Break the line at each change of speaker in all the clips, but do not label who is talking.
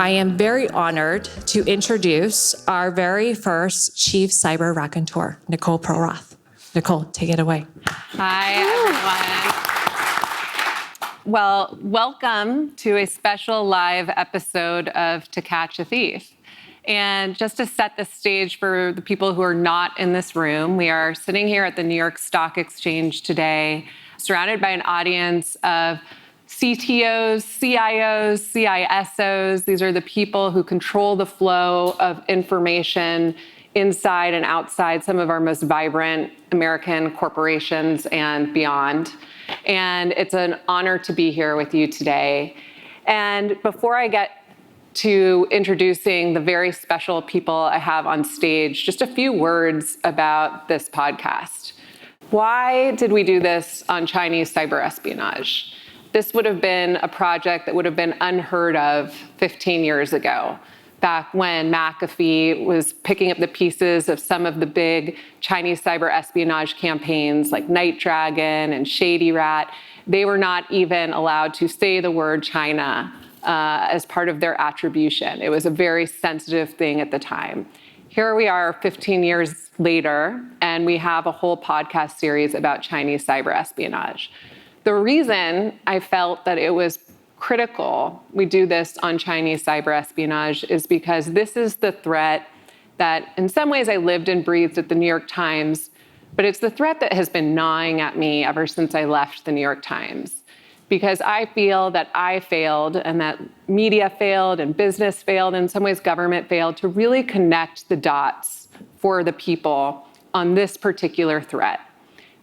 I am very honored to introduce our very first Chief Cyber Raconteur, Nicole Proroth. Nicole, take it away.
Hi, everyone. Well, welcome to a special live episode of To Catch a Thief. And just to set the stage for the people who are not in this room, we are sitting here at the New York Stock Exchange today, surrounded by an audience of CTOs, CIOs, CISOs. These are the people who control the flow of information inside and outside some of our most vibrant American corporations and beyond. And it's an honor to be here with you today. And before I get to introducing the very special people I have on stage, just a few words about this podcast. Why did we do this on Chinese cyber espionage? This would have been a project that would have been unheard of 15 years ago, back when McAfee was picking up the pieces of some of the big Chinese cyber espionage campaigns like Night Dragon and Shady Rat. They were not even allowed to say the word China as part of their attribution. It was a very sensitive thing at the time. Here we are 15 years later, and we have a whole podcast series about Chinese cyber espionage. The reason I felt that it was critical we do this on Chinese cyber espionage is because this is the threat that in some ways I lived and breathed at the New York Times, but it's the threat that has been gnawing at me ever since I left the New York Times. Because I feel that I failed and that media failed and business failed, and in some ways government failed to really connect the dots for the people on this particular threat.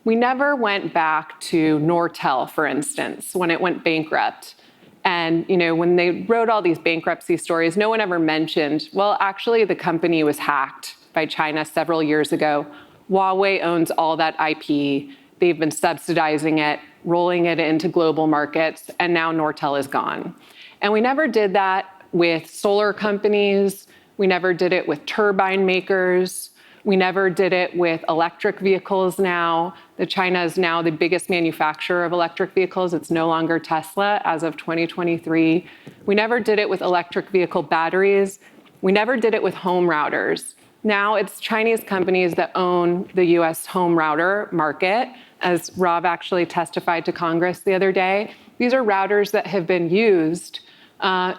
We never went back to Nortel, for instance, when it went bankrupt. And when they wrote all these bankruptcy stories, no one ever mentioned, well, actually the company was hacked by China several years ago. Huawei owns all that IP. They've been subsidizing it, rolling it into global markets, and now Nortel is gone. And we never did that with solar companies. We never did it with turbine makers. We never did it with electric vehicles now. China is now the biggest manufacturer of electric vehicles. It's no longer Tesla as of 2023. We never did it with electric vehicle batteries. We never did it with home routers. Now it's Chinese companies that own the US home router market, as Rob actually testified to Congress the other day. These are routers that have been used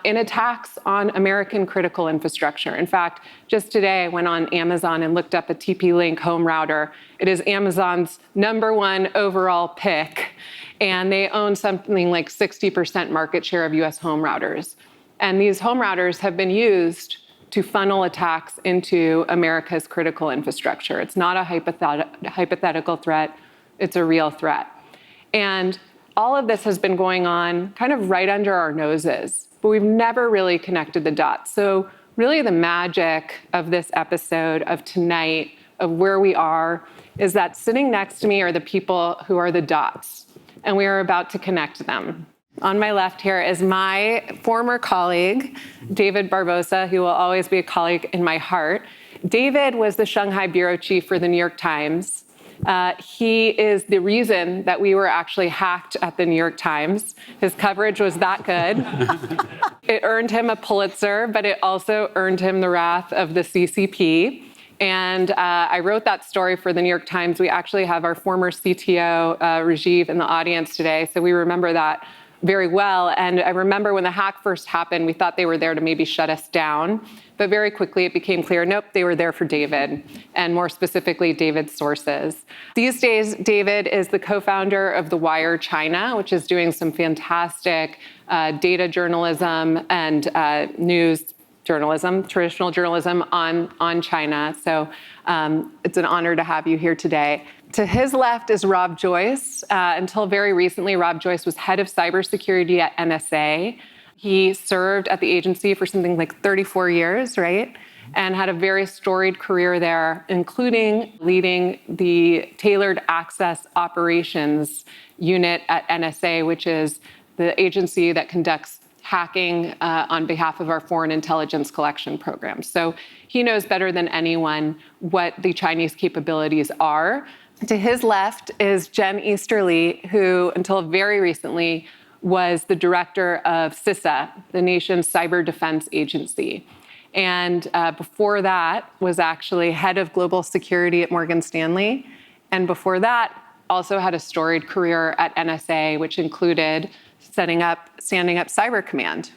in attacks on American critical infrastructure. In fact, just today I went on Amazon and looked up a TP-Link home router. It is Amazon's #1 overall pick, and they own something like 60% market share of US home routers. And these home routers have been used to funnel attacks into America's critical infrastructure. It's not a hypothetical threat, it's a real threat. And all of this has been going on kind of right under our noses, but we've never really connected the dots. So really the magic of this episode, of tonight, of where we are, is that sitting next to me are the people who are the dots, and we are about to connect them. On my left here is my former colleague, David Barbosa, who will always be a colleague in my heart. David was the Shanghai bureau chief for the New York Times. He is the reason that we were actually hacked at the New York Times. His coverage was that good. It earned him a Pulitzer, but it also earned him the wrath of the CCP. And I wrote that story for the New York Times. We actually have our former CTO, Rajiv, in the audience today, so we remember that very well. And I remember when the hack first happened, we thought they were there to maybe shut us down. But very quickly it became clear, nope, they were there for David, and more specifically, David's sources. These days, David is the co-founder of The Wire China, which is doing some fantastic data journalism and news journalism, traditional journalism on China. So it's an honor to have you here today. To his left is Rob Joyce. Until very recently, Rob Joyce was head of cybersecurity at NSA. He served at the agency for something like 34 years, right? And had a very storied career there, including leading the Tailored Access Operations Unit at NSA, which is the agency that conducts hacking on behalf of our foreign intelligence collection program. So he knows better than anyone what the Chinese capabilities are. To his left is Jen Easterly, who until very recently was the director of CISA, the nation's cyber defense agency. And before that was actually head of global security at Morgan Stanley. And before that, also had a storied career at NSA, which included standing up Cyber Command.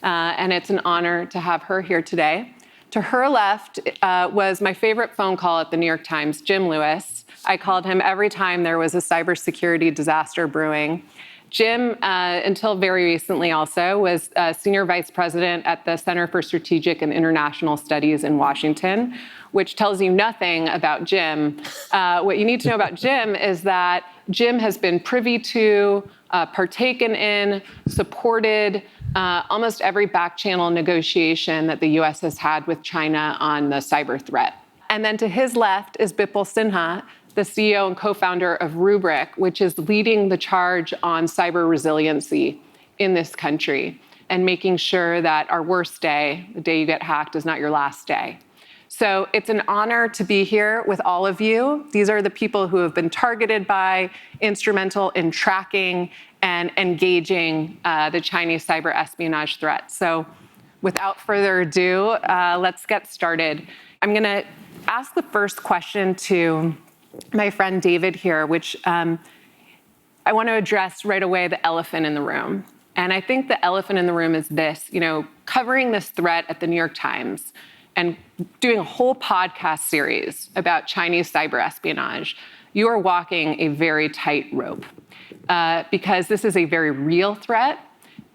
And it's an honor to have her here today. To her left was my favorite phone call at the New York Times, Jim Lewis. I called him every time there was a cybersecurity disaster brewing. Jim, until very recently also, was senior vice president at the Center for Strategic and International Studies in Washington, which tells you nothing about Jim. What you need to know about Jim is that Jim has been privy to, partaken in, supported almost every back-channel negotiation that the U.S. has had with China on the cyber threat. And then to his left is Bipul Sinha, the CEO and co-founder of Rubrik, which is leading the charge on cyber resiliency in this country and making sure that our worst day, the day you get hacked, is not your last day. So it's an honor to be here with all of you. These are the people who have been targeted by, instrumental in tracking and engaging the Chinese cyber espionage threat. So without further ado, let's get started. I'm going to ask the first question to my friend David here, which I want to address right away the elephant in the room. And I think the elephant in the room is this, covering this threat at the New York Times and doing a whole podcast series about Chinese cyber espionage, you are walking a very tight rope because this is a very real threat,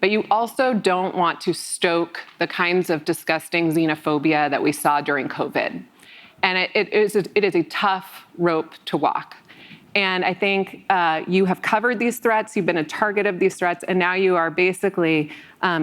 but you also don't want to stoke the kinds of disgusting xenophobia that we saw during COVID. And it is a tough rope to walk. And I think you have covered these threats, you've been a target of these threats, and now you are basically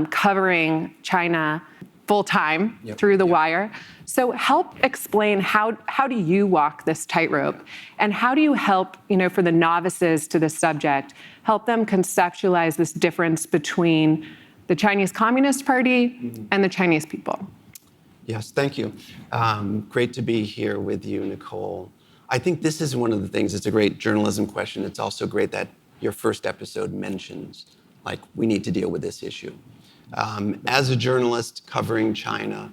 covering China full-time through the wire. So help explain how do you walk this tightrope? And how do you help, for the novices to this subject, help them conceptualize this difference between the Chinese Communist Party and the Chinese people?
Yes, thank you. Great to be here with you, Nicole. I think this is one of the things, it's a great journalism question. It's also great that your first episode mentions, we need to deal with this issue. As a journalist covering China,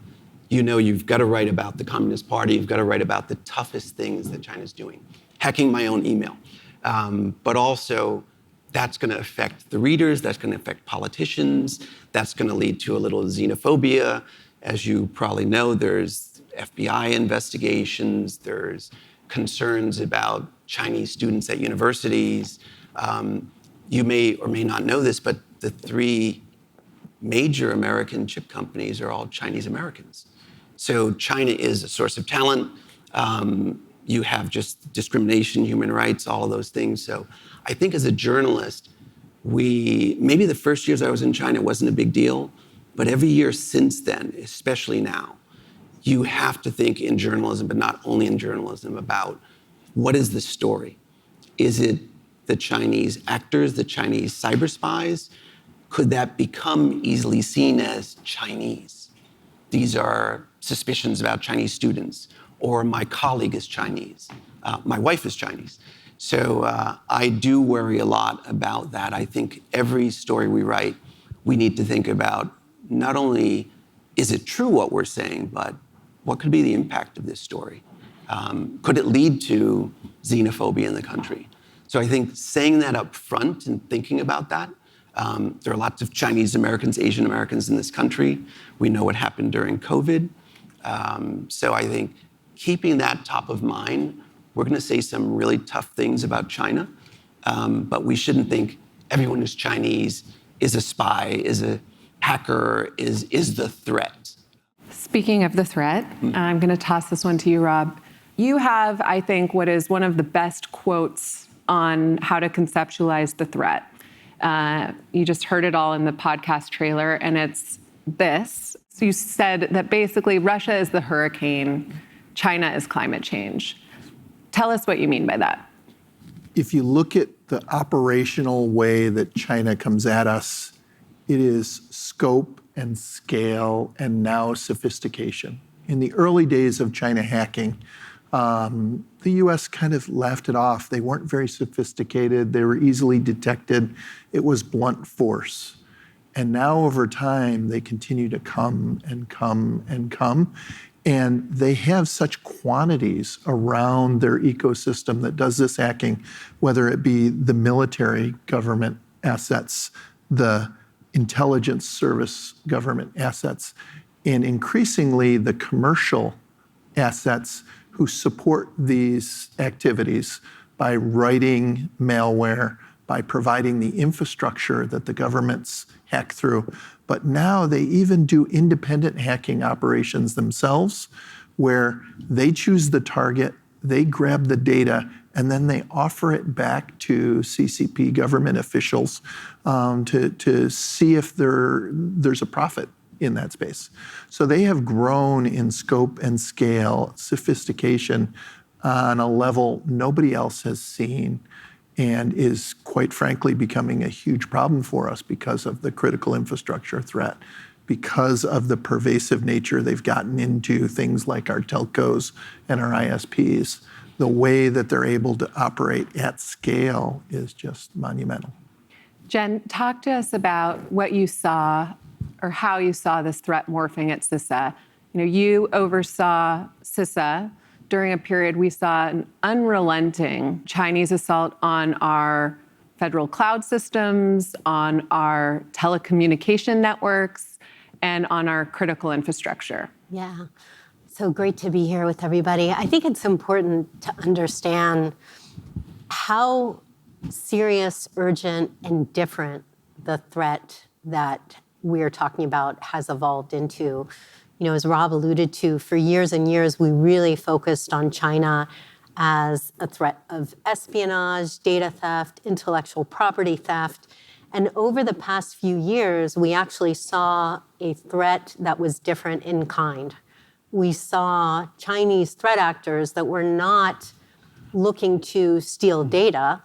you've got to write about the Communist Party, you've got to write about the toughest things that China's doing. Hacking my own email. But also, that's going to affect the readers, that's going to affect politicians, that's going to lead to a little xenophobia. As you probably know, there's FBI investigations, there's concerns about Chinese students at universities. You may or may not know this, but the 3 major American chip companies are all Chinese Americans. So China is a source of talent. You have just discrimination, human rights, all of those things. So I think as a journalist, maybe the first years I was in China wasn't a big deal, but every year since then, especially now, you have to think in journalism, but not only in journalism, about what is the story? Is it the Chinese actors, the Chinese cyber spies? Could that become easily seen as Chinese? These are suspicions about Chinese students, or my colleague is Chinese, my wife is Chinese. So I do worry a lot about that. I think every story we write, we need to think about not only is it true what we're saying, but what could be the impact of this story? Could it lead to xenophobia in the country? So I think saying that up front and thinking about that, there are lots of Chinese Americans, Asian Americans in this country. We know what happened during COVID. So I think keeping that top of mind, we're going to say some really tough things about China, but we shouldn't think everyone who's Chinese is a spy, is a hacker, is the threat.
Speaking of the threat, I'm going to toss this one to you, Rob. You have, I think, what is one of the best quotes on how to conceptualize the threat. You just heard it all in the podcast trailer, and it's this. So you said that basically Russia is the hurricane, China is climate change. Tell us what you mean by that.
If you look at the operational way that China comes at us, it is scope and scale and now sophistication. In the early days of China hacking, the US kind of laughed it off. They weren't very sophisticated. They were easily detected. It was blunt force. And now over time, they continue to come and come and come. And they have such quantities around their ecosystem that does this hacking, whether it be the military government assets, the intelligence service government assets, and increasingly the commercial assets who support these activities by writing malware, by providing the infrastructure that the governments hack through. But now they even do independent hacking operations themselves, where they choose the target, they grab the data, and then they offer it back to CCP government officials to see if there's a profit in that space. So they have grown in scope and scale, sophistication on a level nobody else has seen, and is quite frankly becoming a huge problem for us because of the critical infrastructure threat, because of the pervasive nature they've gotten into things like our telcos and our ISPs. The way that they're able to operate at scale is just monumental.
Jen, talk to us about what you saw or how you saw this threat morphing at CISA. You oversaw CISA during a period we saw an unrelenting Chinese assault on our federal cloud systems, on our telecommunication networks, and on our critical infrastructure.
Yeah, so great to be here with everybody. I think it's important to understand how serious, urgent, and different the threat that we're talking about has evolved into. As Rob alluded to, for years and years, we really focused on China as a threat of espionage, data theft, intellectual property theft. And over the past few years, we actually saw a threat that was different in kind. We saw Chinese threat actors that were not looking to steal data,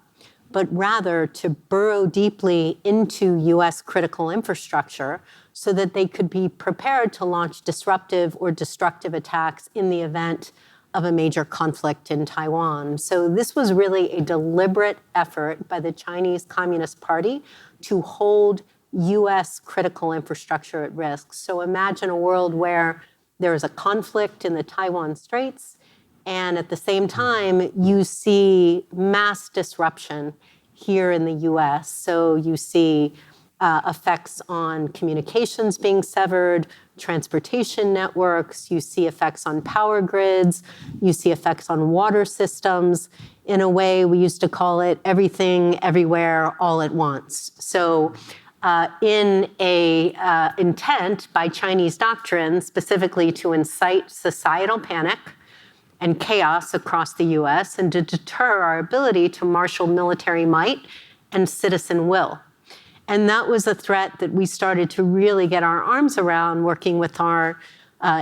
but rather to burrow deeply into US critical infrastructure so that they could be prepared to launch disruptive or destructive attacks in the event of a major conflict in Taiwan. So this was really a deliberate effort by the Chinese Communist Party to hold US critical infrastructure at risk. So imagine a world where there is a conflict in the Taiwan Straits, and at the same time, you see mass disruption here in the US. So you see effects on communications being severed, transportation networks, you see effects on power grids, you see effects on water systems. In a way, we used to call it everything, everywhere, all at once. So in a intent by Chinese doctrine, specifically to incite societal panic and chaos across the US and to deter our ability to marshal military might and citizen will. And that was a threat that we started to really get our arms around, working with our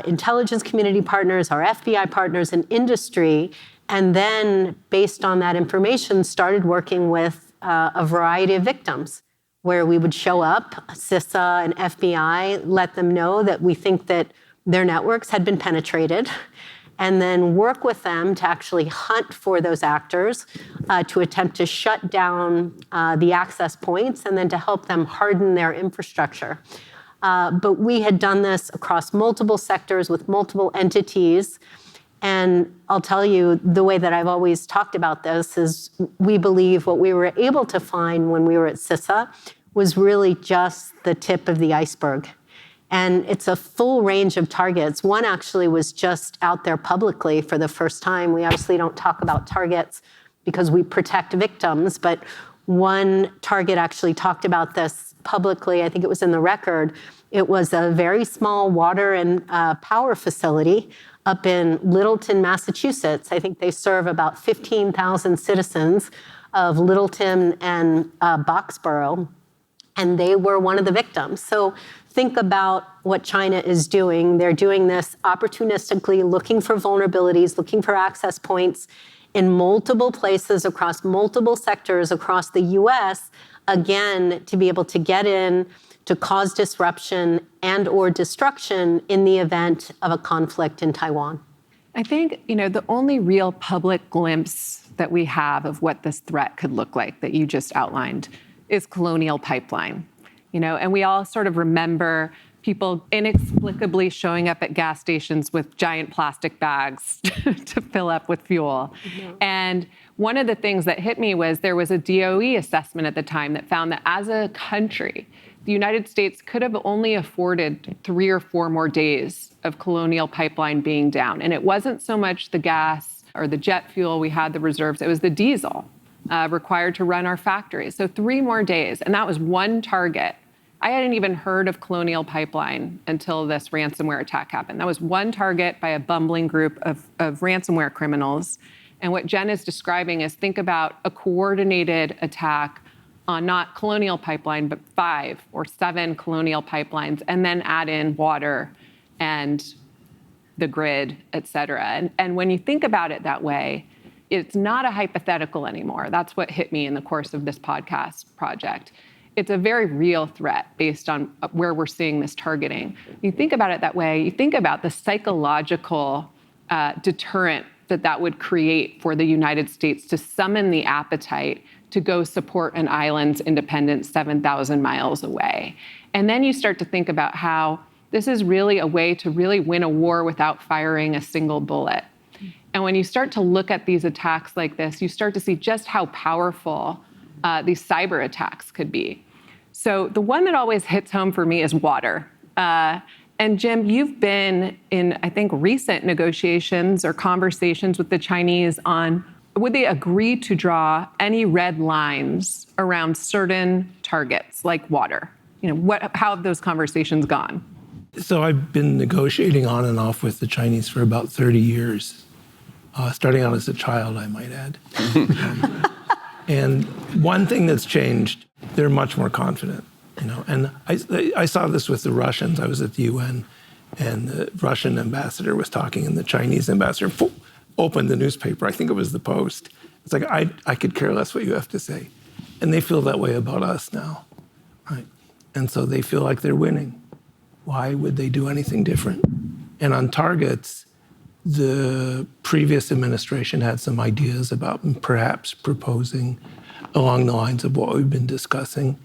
intelligence community partners, our FBI partners in industry, and then based on that information, started working with a variety of victims, where we would show up, CISA and FBI, let them know that we think that their networks had been penetrated, and then work with them to actually hunt for those actors, to attempt to shut down the access points, and then to help them harden their infrastructure. But we had done this across multiple sectors with multiple entities. And I'll tell you, the way that I've always talked about this is we believe what we were able to find when we were at CISA was really just the tip of the iceberg. And it's a full range of targets. One actually was just out there publicly for the first time. We obviously don't talk about targets because we protect victims, but one target actually talked about this publicly. I think it was in the record. It was a very small water and power facility up in Littleton, Massachusetts. I think they serve about 15,000 citizens of Littleton and Boxborough, and they were one of the victims. So think about what China is doing. They're doing this opportunistically, looking for vulnerabilities, looking for access points in multiple places across multiple sectors across the US, again, to be able to get in, to cause disruption and or destruction in the event of a conflict in Taiwan.
I think, the only real public glimpse that we have of what this threat could look like that you just outlined is Colonial Pipeline. And we all sort of remember people inexplicably showing up at gas stations with giant plastic bags to fill up with fuel. And one of the things that hit me was there was a DOE assessment at the time that found that as a country, the United States could have only afforded 3 or 4 more days of Colonial Pipeline being down. And it wasn't so much the gas or the jet fuel, we had the reserves, it was the diesel required to run our factories. So 3 more days, and that was one target. I hadn't even heard of Colonial Pipeline until this ransomware attack happened. That was one target by a bumbling group of ransomware criminals. And what Jen is describing is, think about a coordinated attack on not Colonial Pipeline, but 5 or 7 Colonial Pipelines, and then add in water and the grid, et cetera. And when you think about it that way, it's not a hypothetical anymore. That's what hit me in the course of this podcast project. It's a very real threat based on where we're seeing this targeting. You think about it that way, you think about the psychological deterrent that would create for the United States to summon the appetite to go support an island's independence 7,000 miles away. And then you start to think about how this is really a way to really win a war without firing a single bullet. And when you start to look at these attacks like this, you start to see just how powerful these cyber attacks could be. So the one that always hits home for me is water. And Jim, you've been in, I think, recent negotiations or conversations with the Chinese on, would they agree to draw any red lines around certain targets like water? How have those conversations gone?
So I've been negotiating on and off with the Chinese for about 30 years, starting out as a child, I might add. And one thing that's changed, they're much more confident, And I saw this with the Russians. I was at the UN, and the Russian ambassador was talking, and the Chinese ambassador opened the newspaper. I think it was the Post. It's like, I could care less what you have to say. And they feel that way about us now, right? And so they feel like they're winning. Why would they do anything different? And on targets, the previous administration had some ideas about perhaps proposing along the lines of what we've been discussing.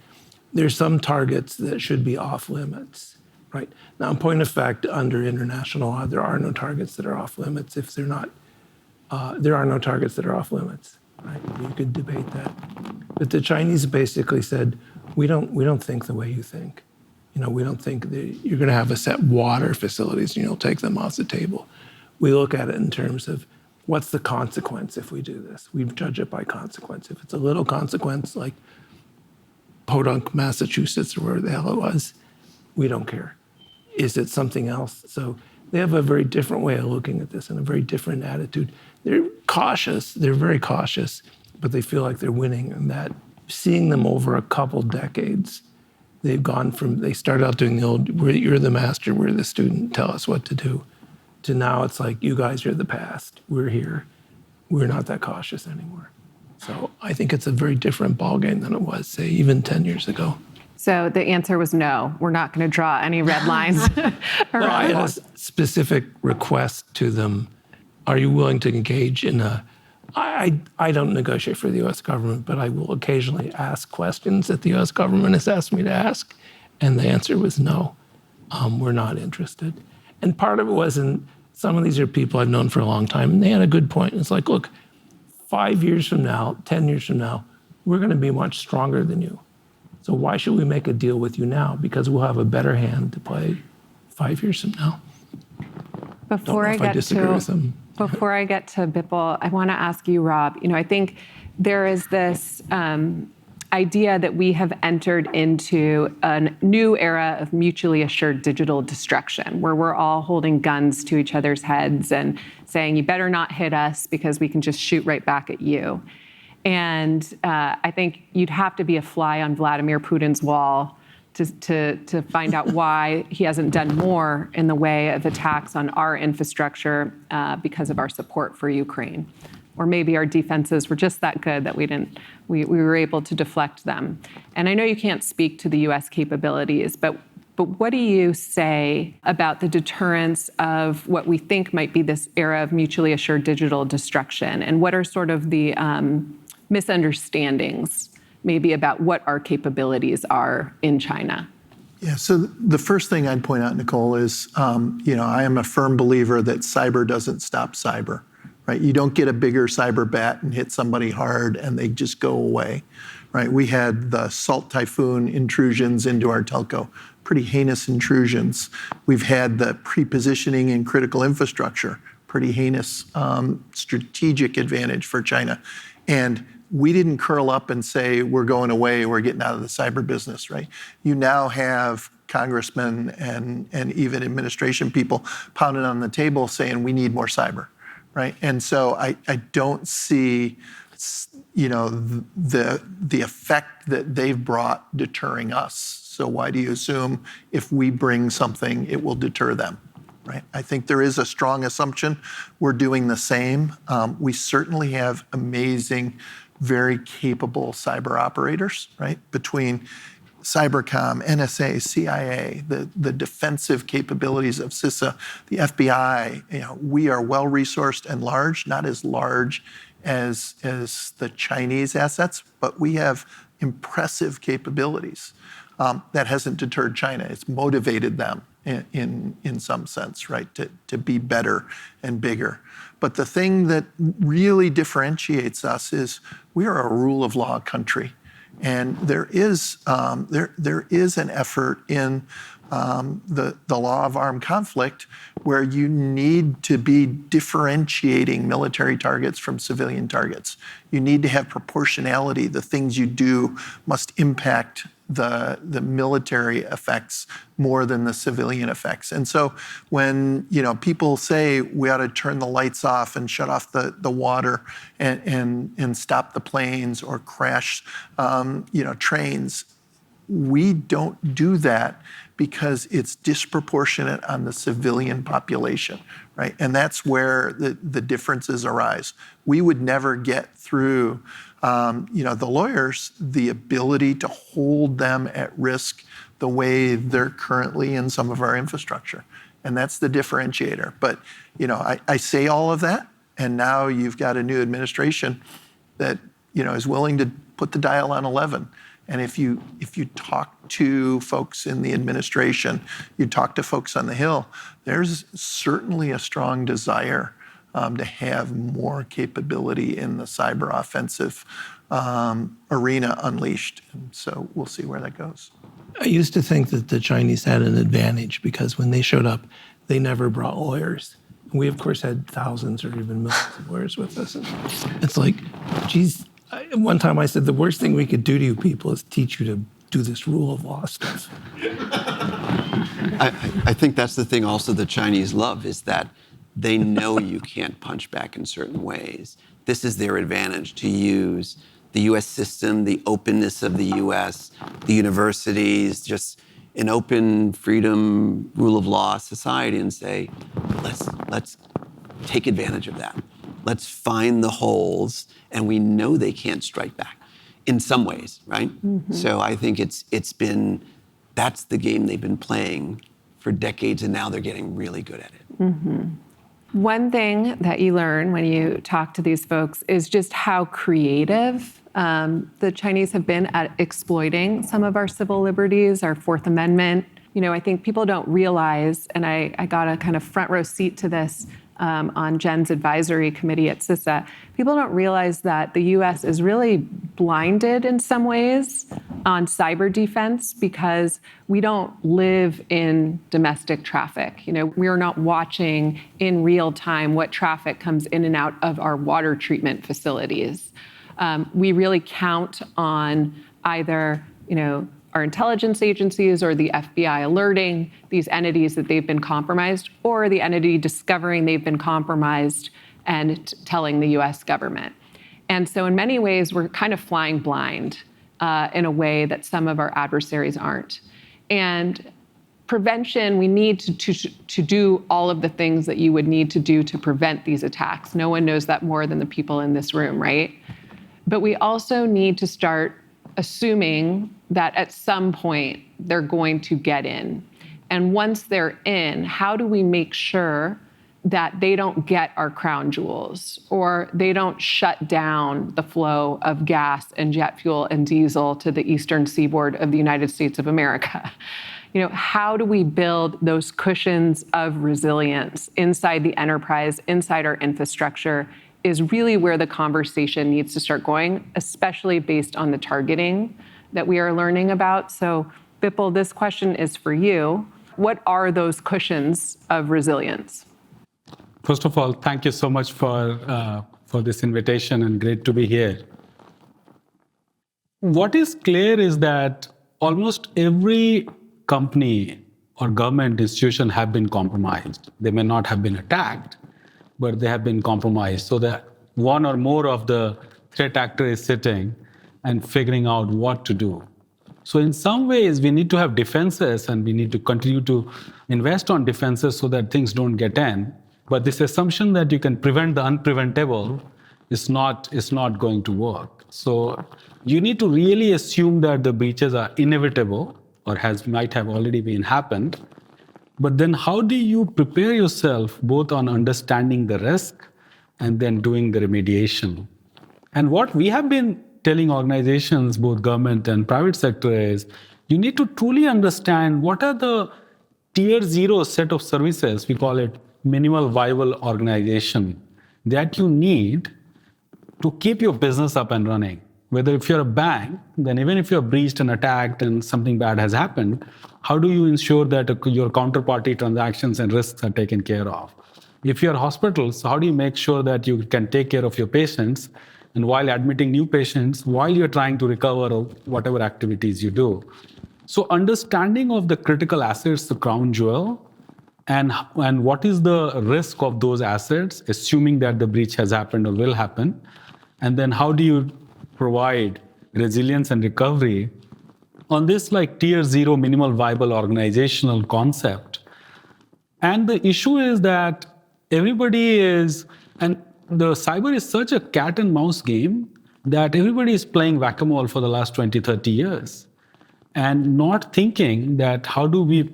There's some targets that should be off limits, right? Now, in point of fact, under international law, there are no targets that are off limits. If they're not, there are no targets that are off limits, right? You could debate that. But the Chinese basically said, we don't think the way you think. We don't think that you're going to have a set water facilities and you'll take them off the table. We look at it in terms of what's the consequence if we do this. We judge it by consequence. If it's a little consequence, like Podunk, Massachusetts, or where the hell it was, we don't care. Is it something else? So they have a very different way of looking at this and a very different attitude. They're cautious, they're very cautious, but they feel like they're winning, and that seeing them over a couple decades, they've gone from, they started out doing the old, you're the master, we're the student, tell us what to do, to now it's like, you guys are the past, we're here, we're not that cautious anymore. So I think it's a very different ballgame than it was, say, even 10 years ago.
So the answer was no, we're not going to draw any red lines.
Well, I had a specific request to them. Are you willing to engage in a, I don't negotiate for the U.S. government, but I will occasionally ask questions that the U.S. government has asked me to ask. And the answer was no, we're not interested. And part of it was, some of these are people I've known for a long time, and they had a good point. It's like, look, 5 years from now, 10 years from now, we're going to be much stronger than you. So why should we make a deal with you now? Because we'll have a better hand to play 5 years from now.
Before I get to Bipul, I want to ask you, Rob, I think there is this idea that we have entered into a new era of mutually assured digital destruction, where we're all holding guns to each other's heads and saying, you better not hit us because we can just shoot right back at you. And I think you'd have to be a fly on Vladimir Putin's wall to find out why he hasn't done more in the way of attacks on our infrastructure because of our support for Ukraine. Or maybe our defenses were just that good that we were able to deflect them. And I know you can't speak to the US capabilities, but But what do you say about the deterrence of what we think might be this era of mutually assured digital destruction? And what are sort of the misunderstandings maybe about what our capabilities are in China?
Yeah, so the first thing I'd point out, Nicole, is I am a firm believer that cyber doesn't stop cyber, right? You don't get a bigger cyber bat and hit somebody hard and they just go away, right? We had the Salt Typhoon intrusions into our telco, pretty heinous intrusions. We've had the pre-positioning in critical infrastructure, pretty heinous strategic advantage for China. And we didn't curl up and say, we're going away, we're getting out of the cyber business, right? You now have congressmen and even administration people pounding on the table saying, we need more cyber, right? And so I don't see the effect that they've brought deterring us. So why do you assume if we bring something, it will deter them? Right? I think there is a strong assumption we're doing the same. We certainly have amazing, very capable cyber operators, right? Between Cybercom, NSA, CIA, the defensive capabilities of CISA, the FBI, we are well-resourced and large, not as large as the Chinese assets, but we have impressive capabilities. That hasn't deterred China. It's motivated them in some sense, right, to be better and bigger. But the thing that really differentiates us is we are a rule of law country. And there is an effort in the law of armed conflict where you need to be differentiating military targets from civilian targets. You need to have proportionality. The things you do must impact the military effects more than the civilian effects. And so when people say we ought to turn the lights off and shut off the water and stop the planes or crash trains, we don't do that because it's disproportionate on the civilian population, right? And that's where the differences arise. We would never get through the lawyers the ability to hold them at risk the way they're currently in some of our infrastructure. And that's the differentiator. But I say all of that, and now you've got a new administration that is willing to put the dial on 11. And if you talk to folks in the administration, you talk to folks on the Hill, there's certainly a strong desire to have more capability in the cyber offensive arena unleashed. And so we'll see where that goes.
I used to think that the Chinese had an advantage because when they showed up, they never brought lawyers. We, of course, had thousands or even millions of lawyers with us. And it's like, geez, one time I said, the worst thing we could do to you people is teach you to do this rule of law stuff.
I think that's the thing also the Chinese love is that they know you can't punch back in certain ways. This is their advantage to use the U.S. system, the openness of the U.S., the universities, just an open, freedom, rule of law society and say, let's take advantage of that. Let's find the holes, and we know they can't strike back in some ways, right? Mm-hmm. So I think that's the game they've been playing for decades, and now they're getting really good at it.
Mm-hmm. One thing that you learn when you talk to these folks is just how creative the Chinese have been at exploiting some of our civil liberties, our Fourth Amendment. I think people don't realize, and I got a kind of front row seat to this on Jen's advisory committee at CISA, people don't realize that the US is really blinded in some ways on cyber defense because we don't live in domestic traffic. We are not watching in real time what traffic comes in and out of our water treatment facilities. We really count on either, our intelligence agencies or the FBI alerting these entities that they've been compromised, or the entity discovering they've been compromised and telling the US government. And so in many ways, we're kind of flying blind in a way that some of our adversaries aren't. And prevention, we need to do all of the things that you would need to do to prevent these attacks. No one knows that more than the people in this room, right? But we also need to start assuming that at some point they're going to get in. And once they're in, how do we make sure that they don't get our crown jewels, or they don't shut down the flow of gas and jet fuel and diesel to the eastern seaboard of the United States of America? How do we build those cushions of resilience inside the enterprise, inside our infrastructure, is really where the conversation needs to start going, especially based on the targeting that we are learning about. So, Bipul, this question is for you. What are those cushions of resilience?
First of all, thank you so much for this invitation, and great to be here. What is clear is that almost every company or government institution have been compromised. They may not have been attacked, but they have been compromised. So that one or more of the threat actor is sitting and figuring out what to do. So in some ways, we need to have defenses, and we need to continue to invest on defenses so that things don't get in. But this assumption that you can prevent the unpreventable is not going to work. So you need to really assume that the breaches are inevitable, or might have already been happened. But then how do you prepare yourself both on understanding the risk and then doing the remediation? And what we have been telling organizations, both government and private sector, is you need to truly understand what are the tier 0 set of services, we call it minimal viable organization, that you need to keep your business up and running. Whether if you're a bank, then even if you're breached and attacked and something bad has happened, how do you ensure that your counterparty transactions and risks are taken care of? If you're hospitals, how do you make sure that you can take care of your patients, and while admitting new patients, while you're trying to recover whatever activities you do? So understanding of the critical assets, the crown jewel, and what is the risk of those assets, assuming that the breach has happened or will happen, and then how do you provide resilience and recovery on this like tier 0 minimal viable organizational concept. And the issue is that everybody is, and the cyber is such a cat and mouse game that everybody is playing whack-a-mole for the last 20, 30 years and not thinking that how do we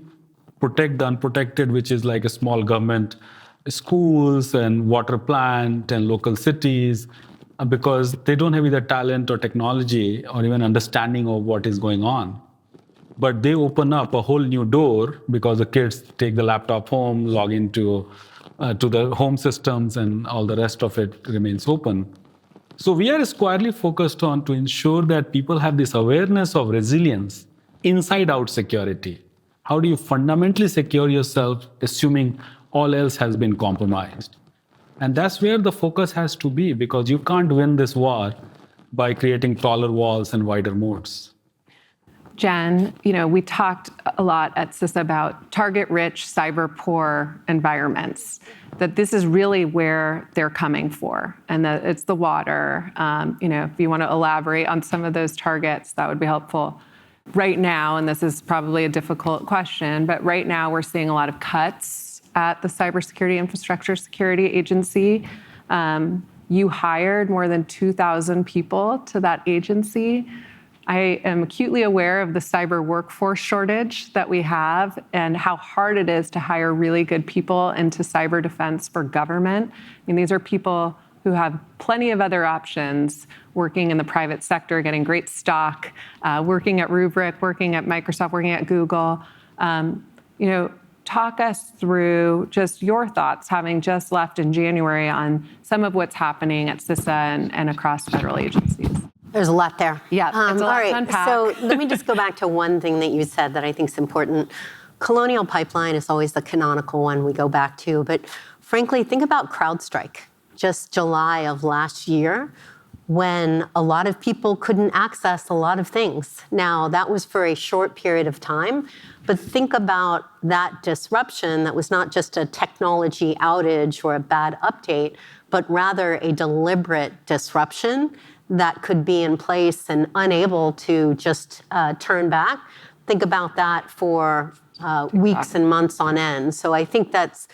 protect the unprotected, which is like a small government, schools and water plant and local cities, because they don't have either talent or technology or even understanding of what is going on. But they open up a whole new door because the kids take the laptop home, log into to the home systems, and all the rest of it remains open. So we are squarely focused on to ensure that people have this awareness of resilience, inside-out security. How do you fundamentally secure yourself, assuming all else has been compromised? And that's where the focus has to be, because you can't win this war by creating taller walls and wider moats.
Jen, we talked a lot at CISA about target-rich, cyber-poor environments, that this is really where they're coming for, and that it's the water. If you want to elaborate on some of those targets, that would be helpful. Right now, and this is probably a difficult question, but right now we're seeing a lot of cuts at the Cybersecurity Infrastructure Security Agency. You hired more than 2,000 people to that agency. I am acutely aware of the cyber workforce shortage that we have and how hard it is to hire really good people into cyber defense for government. These are people who have plenty of other options, working in the private sector, getting great stock, working at Rubrik, working at Microsoft, working at Google. Talk us through just your thoughts, having just left in January, on some of what's happening at CISA and across federal agencies.
There's a lot there.
Yeah, it's a lot to unpack.
So let me just go back to one thing that you said that I think is important. Colonial Pipeline is always the canonical one we go back to, but frankly, think about CrowdStrike. Just July of last year, when a lot of people couldn't access a lot of things. Now, that was for a short period of time, but think about that disruption that was not just a technology outage or a bad update, but rather a deliberate disruption that could be in place and unable to just turn back. Think about that for weeks and months on end. So I think that's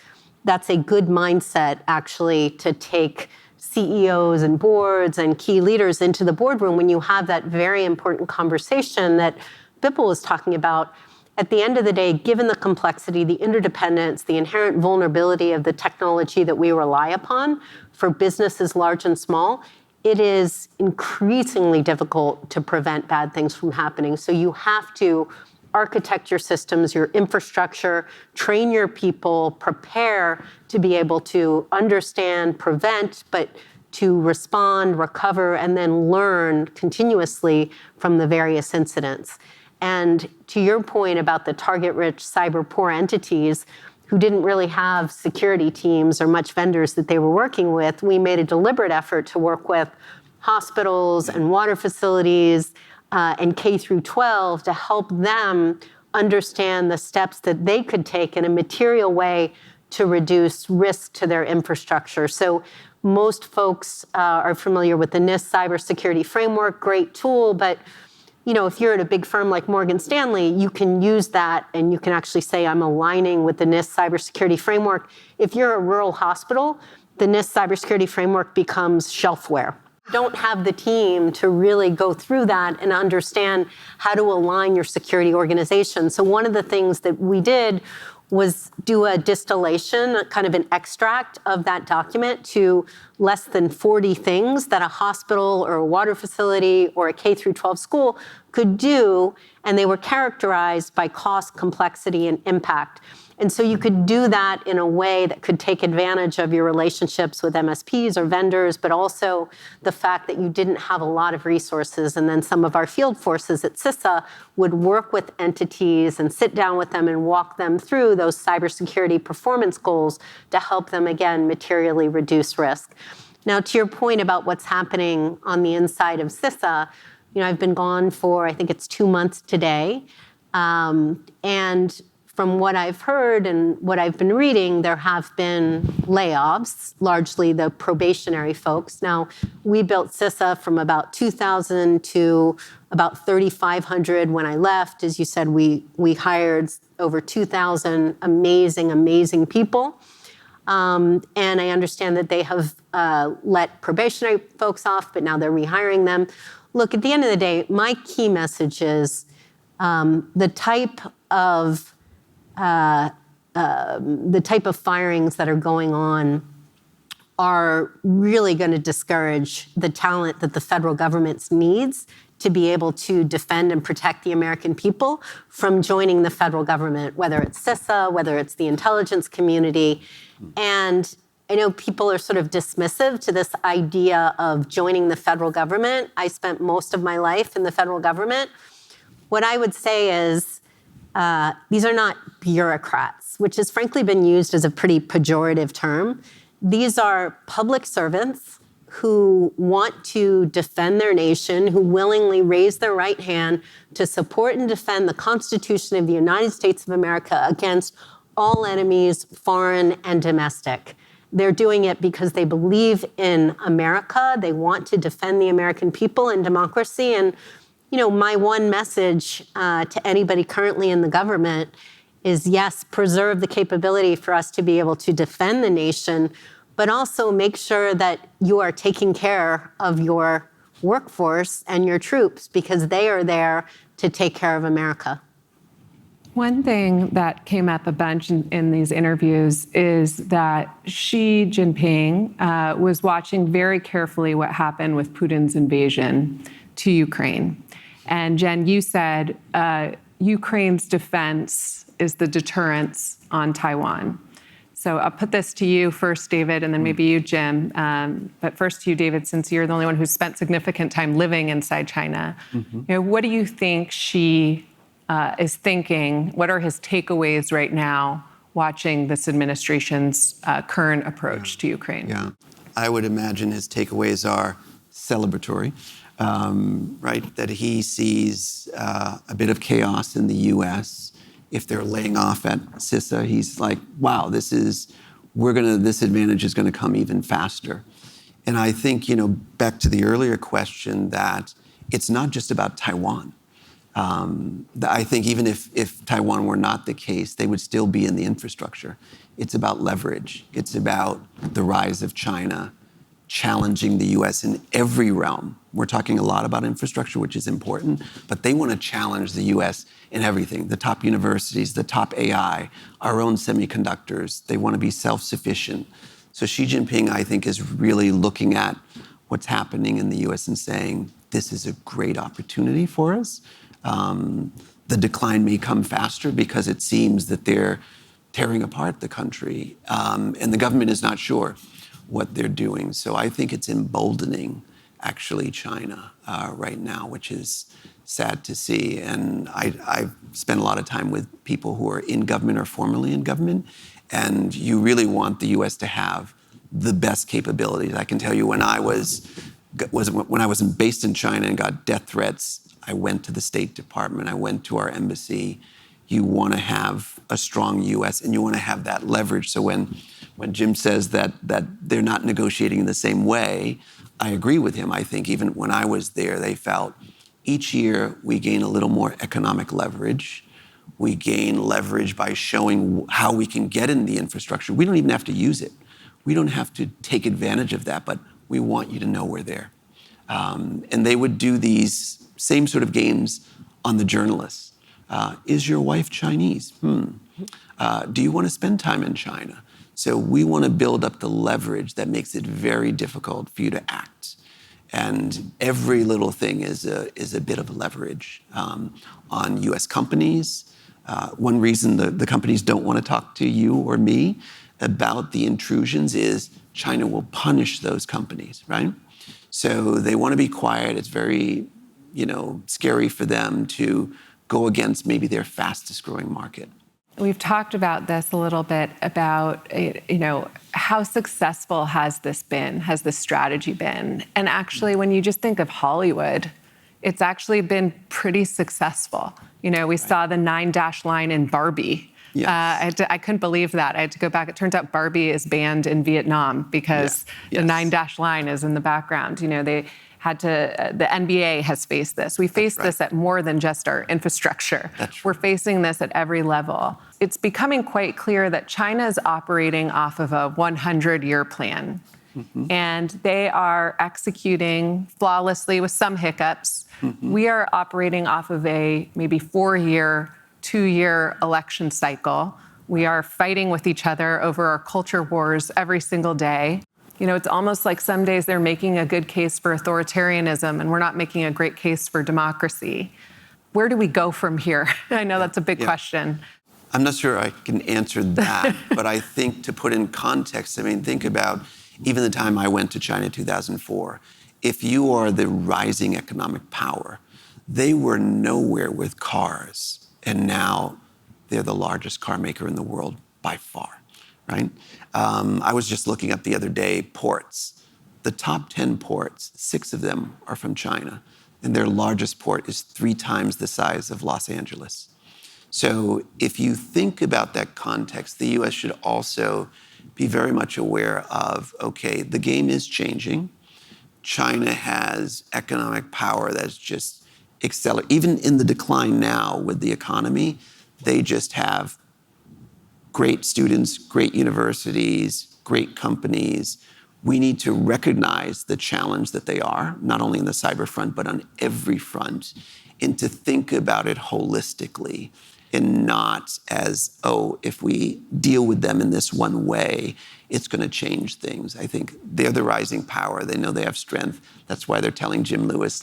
a good mindset, actually, to take CEOs and boards and key leaders into the boardroom when you have that very important conversation that Bipul was talking about. at the end of the day, given the complexity, the interdependence, the inherent vulnerability of the technology that we rely upon for businesses large and small, it is increasingly difficult to prevent bad things from happening. So you have to architect your systems, your infrastructure, train your people, prepare to be able to understand, prevent, but to respond, recover, and then learn continuously from the various incidents. And to your point about the target-rich cyber-poor entities who didn't really have security teams or much vendors that they were working with, we made a deliberate effort to work with hospitals and water facilities and K through 12 to help them understand the steps that they could take in a material way to reduce risk to their infrastructure. So most folks are familiar with the NIST cybersecurity framework, great tool, but if you're at a big firm like Morgan Stanley, you can use that and you can actually say, I'm aligning with the NIST cybersecurity framework. If you're a rural hospital, the NIST cybersecurity framework becomes shelfware. You don't have the team to really go through that and understand how to align your security organization. So one of the things that we did was do a distillation, kind of an extract of that document to less than 40 things that a hospital or a water facility or a K through 12 school could do, and they were characterized by cost, complexity, and impact. And so you could do that in a way that could take advantage of your relationships with MSPs or vendors, but also the fact that you didn't have a lot of resources. And then some of our field forces at CISA would work with entities and sit down with them and walk them through those cybersecurity performance goals to help them, again, materially reduce risk. Now, to your point about what's happening on the inside of CISA, I've been gone for, I think it's 2 months today. And from what I've heard and what I've been reading, there have been layoffs, largely the probationary folks. Now, we built CISA from about 2,000 to about 3,500 when I left. As you said, we hired over 2,000 amazing people. And I understand that they have let probationary folks off, but now they're rehiring them. Look, at the end of the day, my key message is the type of firings that are going on are really going to discourage the talent that the federal government needs to be able to defend and protect the American people from joining the federal government, whether it's CISA, whether it's the intelligence community. And I know people are sort of dismissive to this idea of joining the federal government. I spent most of my life in the federal government. What I would say is these are not bureaucrats, which has frankly been used as a pretty pejorative term. These are public servants who want to defend their nation, who willingly raise their right hand to support and defend the Constitution of the United States of America against all enemies, foreign and domestic. They're doing it because they believe in America. They want to defend the American people and democracy. And my one message to anybody currently in the government is, yes, preserve the capability for us to be able to defend the nation, but also make sure that you are taking care of your workforce and your troops because they are there to take care of America.
One thing that came up a bunch in these interviews is that Xi Jinping was watching very carefully what happened with Putin's invasion to Ukraine. And Jen, you said Ukraine's defense is the deterrence on Taiwan. So I'll put this to you first, David, and then maybe you, Jim. But first to you, David, since you're the only one who's spent significant time living inside China. What do you think Xi is thinking? What are his takeaways right now watching this administration's current approach to Ukraine?
Yeah, I would imagine his takeaways are celebratory, right? That he sees a bit of chaos in the U.S. If they're laying off at CISA, he's like, wow, this advantage is gonna come even faster. And I think, back to the earlier question, that it's not just about Taiwan. I think even if Taiwan were not the case, they would still be in the infrastructure. It's about leverage. It's about the rise of China challenging the U.S. in every realm, We're talking a lot about infrastructure, which is important, but they want to challenge the US in everything. The top universities, the top AI, our own semiconductors. They want to be self-sufficient. So Xi Jinping, I think, is really looking at what's happening in the US and saying, this is a great opportunity for us. The decline may come faster because it seems that they're tearing apart the country, and the government is not sure what they're doing. So I think it's emboldening, actually, China right now, which is sad to see. And I've spent a lot of time with people who are in government or formerly in government, and you really want the US to have the best capabilities. I can tell you when I wasn't based in China and got death threats, I went to the State Department, I went to our embassy. You want to have a strong US and you want to have that leverage. So when Jim says that they're not negotiating in the same way, I agree with him. I think even when I was there, they felt each year we gain a little more economic leverage. We gain leverage by showing how we can get in the infrastructure. We don't even have to use it. We don't have to take advantage of that, but we want you to know we're there. And they would do these same sort of games on the journalists. Is your wife Chinese? Do you want to spend time in China? So we want to build up the leverage that makes it very difficult for you to act. And every little thing is a bit of leverage on US companies. One reason the companies don't want to talk to you or me about the intrusions is China will punish those companies, right? So they want to be quiet. It's very, scary for them to go against maybe their fastest growing market.
We've talked about this a little bit about, how successful has this strategy been? And actually, when you just think of Hollywood, it's actually been pretty successful. We saw the 9-dash line in Barbie.
Yes.
I couldn't believe that. I had to go back. It turns out Barbie is banned in Vietnam because the 9-dash line is in the background. They had to, the NBA has faced this. We face this at more than just our infrastructure. We're facing this at every level. It's becoming quite clear that China is operating off of a 100-year plan. And they are executing flawlessly with some hiccups. We are operating off of a maybe 4-year, 2-year election cycle. We are fighting with each other over our culture wars every single day. It's almost like some days they're making a good case for authoritarianism and we're not making a great case for democracy. Where do we go from here? I know that's a big question.
I'm not sure I can answer that, but I think to put in context, think about even the time I went to China in 2004. If you are the rising economic power, they were nowhere with cars, and now they're the largest car maker in the world by far, right? I was just looking up the other day, ports. The top 10 ports, 6 of them are from China, and their largest port is 3 times the size of Los Angeles. So if you think about that context, the US should also be very much aware of, okay, the game is changing. China has economic power that's just accelerating. Even in the decline now with the economy, they just have great students, great universities, great companies. We need to recognize the challenge that they are, not only in the cyber front, but on every front, and to think about it holistically and not as, if we deal with them in this one way, it's going to change things. I think they're the rising power. They know they have strength. That's why they're telling Jim Lewis,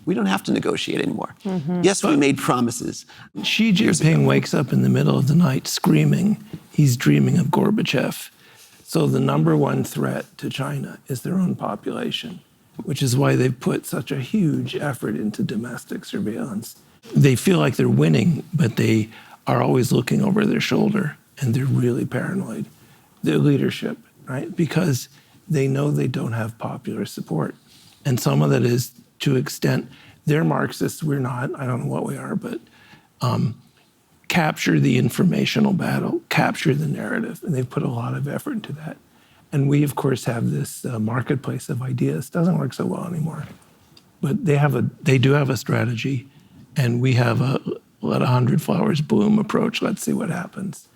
we don't have to negotiate anymore. Yes, we made promises.
Xi Jinping wakes up in the middle of the night screaming. He's dreaming of Gorbachev. So the number one threat to China is their own population, which is why they've put such a huge effort into domestic surveillance. They feel like they're winning, but they are always looking over their shoulder, and they're really paranoid. Their leadership, right? Because they know they don't have popular support. And some of that is to extent they're Marxists, we're not, I don't know what we are, but capture the informational battle, capture the narrative, and they've put a lot of effort into that. And we, of course, have this marketplace of ideas. Doesn't work so well anymore. But they do have a strategy, and we have a let 100 flowers bloom approach. Let's see what happens.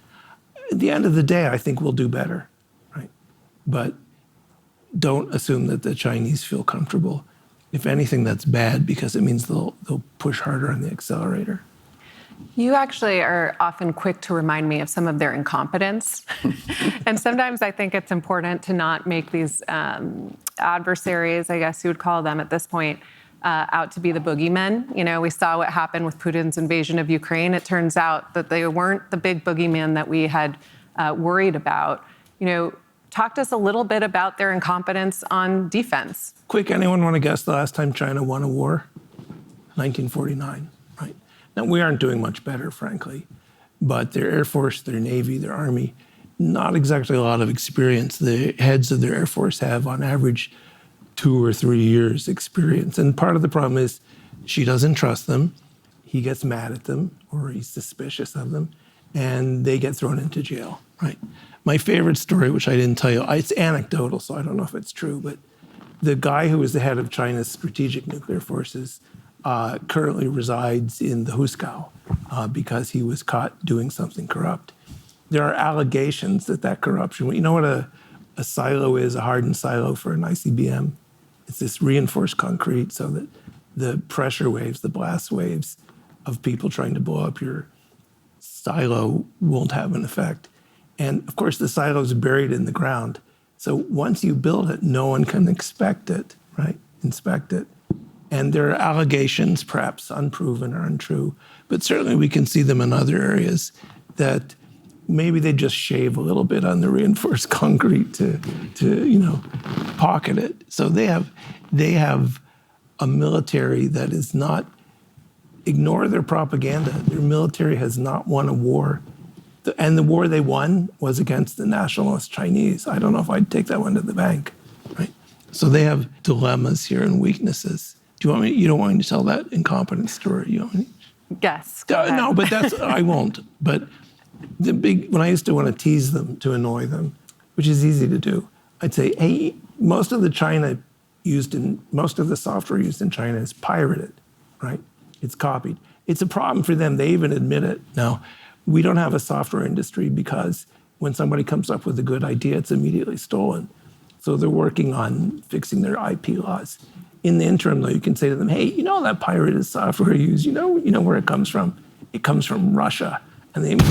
At the end of the day, I think we'll do better, right? But don't assume that the Chinese feel comfortable. If anything, that's bad because it means they'll push harder on the accelerator.
You actually are often quick to remind me of some of their incompetence. And sometimes I think it's important to not make these adversaries, I guess you would call them at this point, out to be the boogeymen. You know, we saw what happened with Putin's invasion of Ukraine. It turns out that they weren't the big boogeyman that we had worried about. You know, talk to us a little bit about their incompetence on defense.
Quick, anyone want to guess the last time China won a war? 1949, right? Now, we aren't doing much better, frankly, but their Air Force, their Navy, their Army, not exactly a lot of experience. The heads of their Air Force have, on average, 2 or 3 years experience. And part of the problem is she doesn't trust them. He gets mad at them, or he's suspicious of them, and they get thrown into jail, right? My favorite story, which I didn't tell you, it's anecdotal, so I don't know if it's true, but the guy who was the head of China's strategic nuclear forces currently resides in the Huskau because he was caught doing something corrupt. There are allegations that corruption, you know what a silo is, a hardened silo for an ICBM? It's this reinforced concrete so that the pressure waves, the blast waves of people trying to blow up your silo won't have an effect. And of course, the silo is buried in the ground. So once you build it, no one can inspect it, right? Inspect it. And there are allegations, perhaps unproven or untrue, but certainly we can see them in other areas that maybe they just shave a little bit on the reinforced concrete to pocket it. So they have a military that is not, ignore their propaganda. Their military has not won a war. And the war they won was against the nationalist Chinese. I don't know if I'd take that one to the bank, right? So they have dilemmas here and weaknesses. Do you want me? You don't want me to tell that incompetent story? You want me?
Yes. Go ahead.
No, but I won't. But when I used to want to tease them to annoy them, which is easy to do, I'd say, hey, most of the software used in China is pirated, right? It's copied. It's a problem for them. They even admit it. Now, we don't have a software industry because when somebody comes up with a good idea, it's immediately stolen. So they're working on fixing their IP laws. In the interim, though, you can say to them, hey, you know that pirated software you use, you know where it comes from? It comes from Russia. And they, and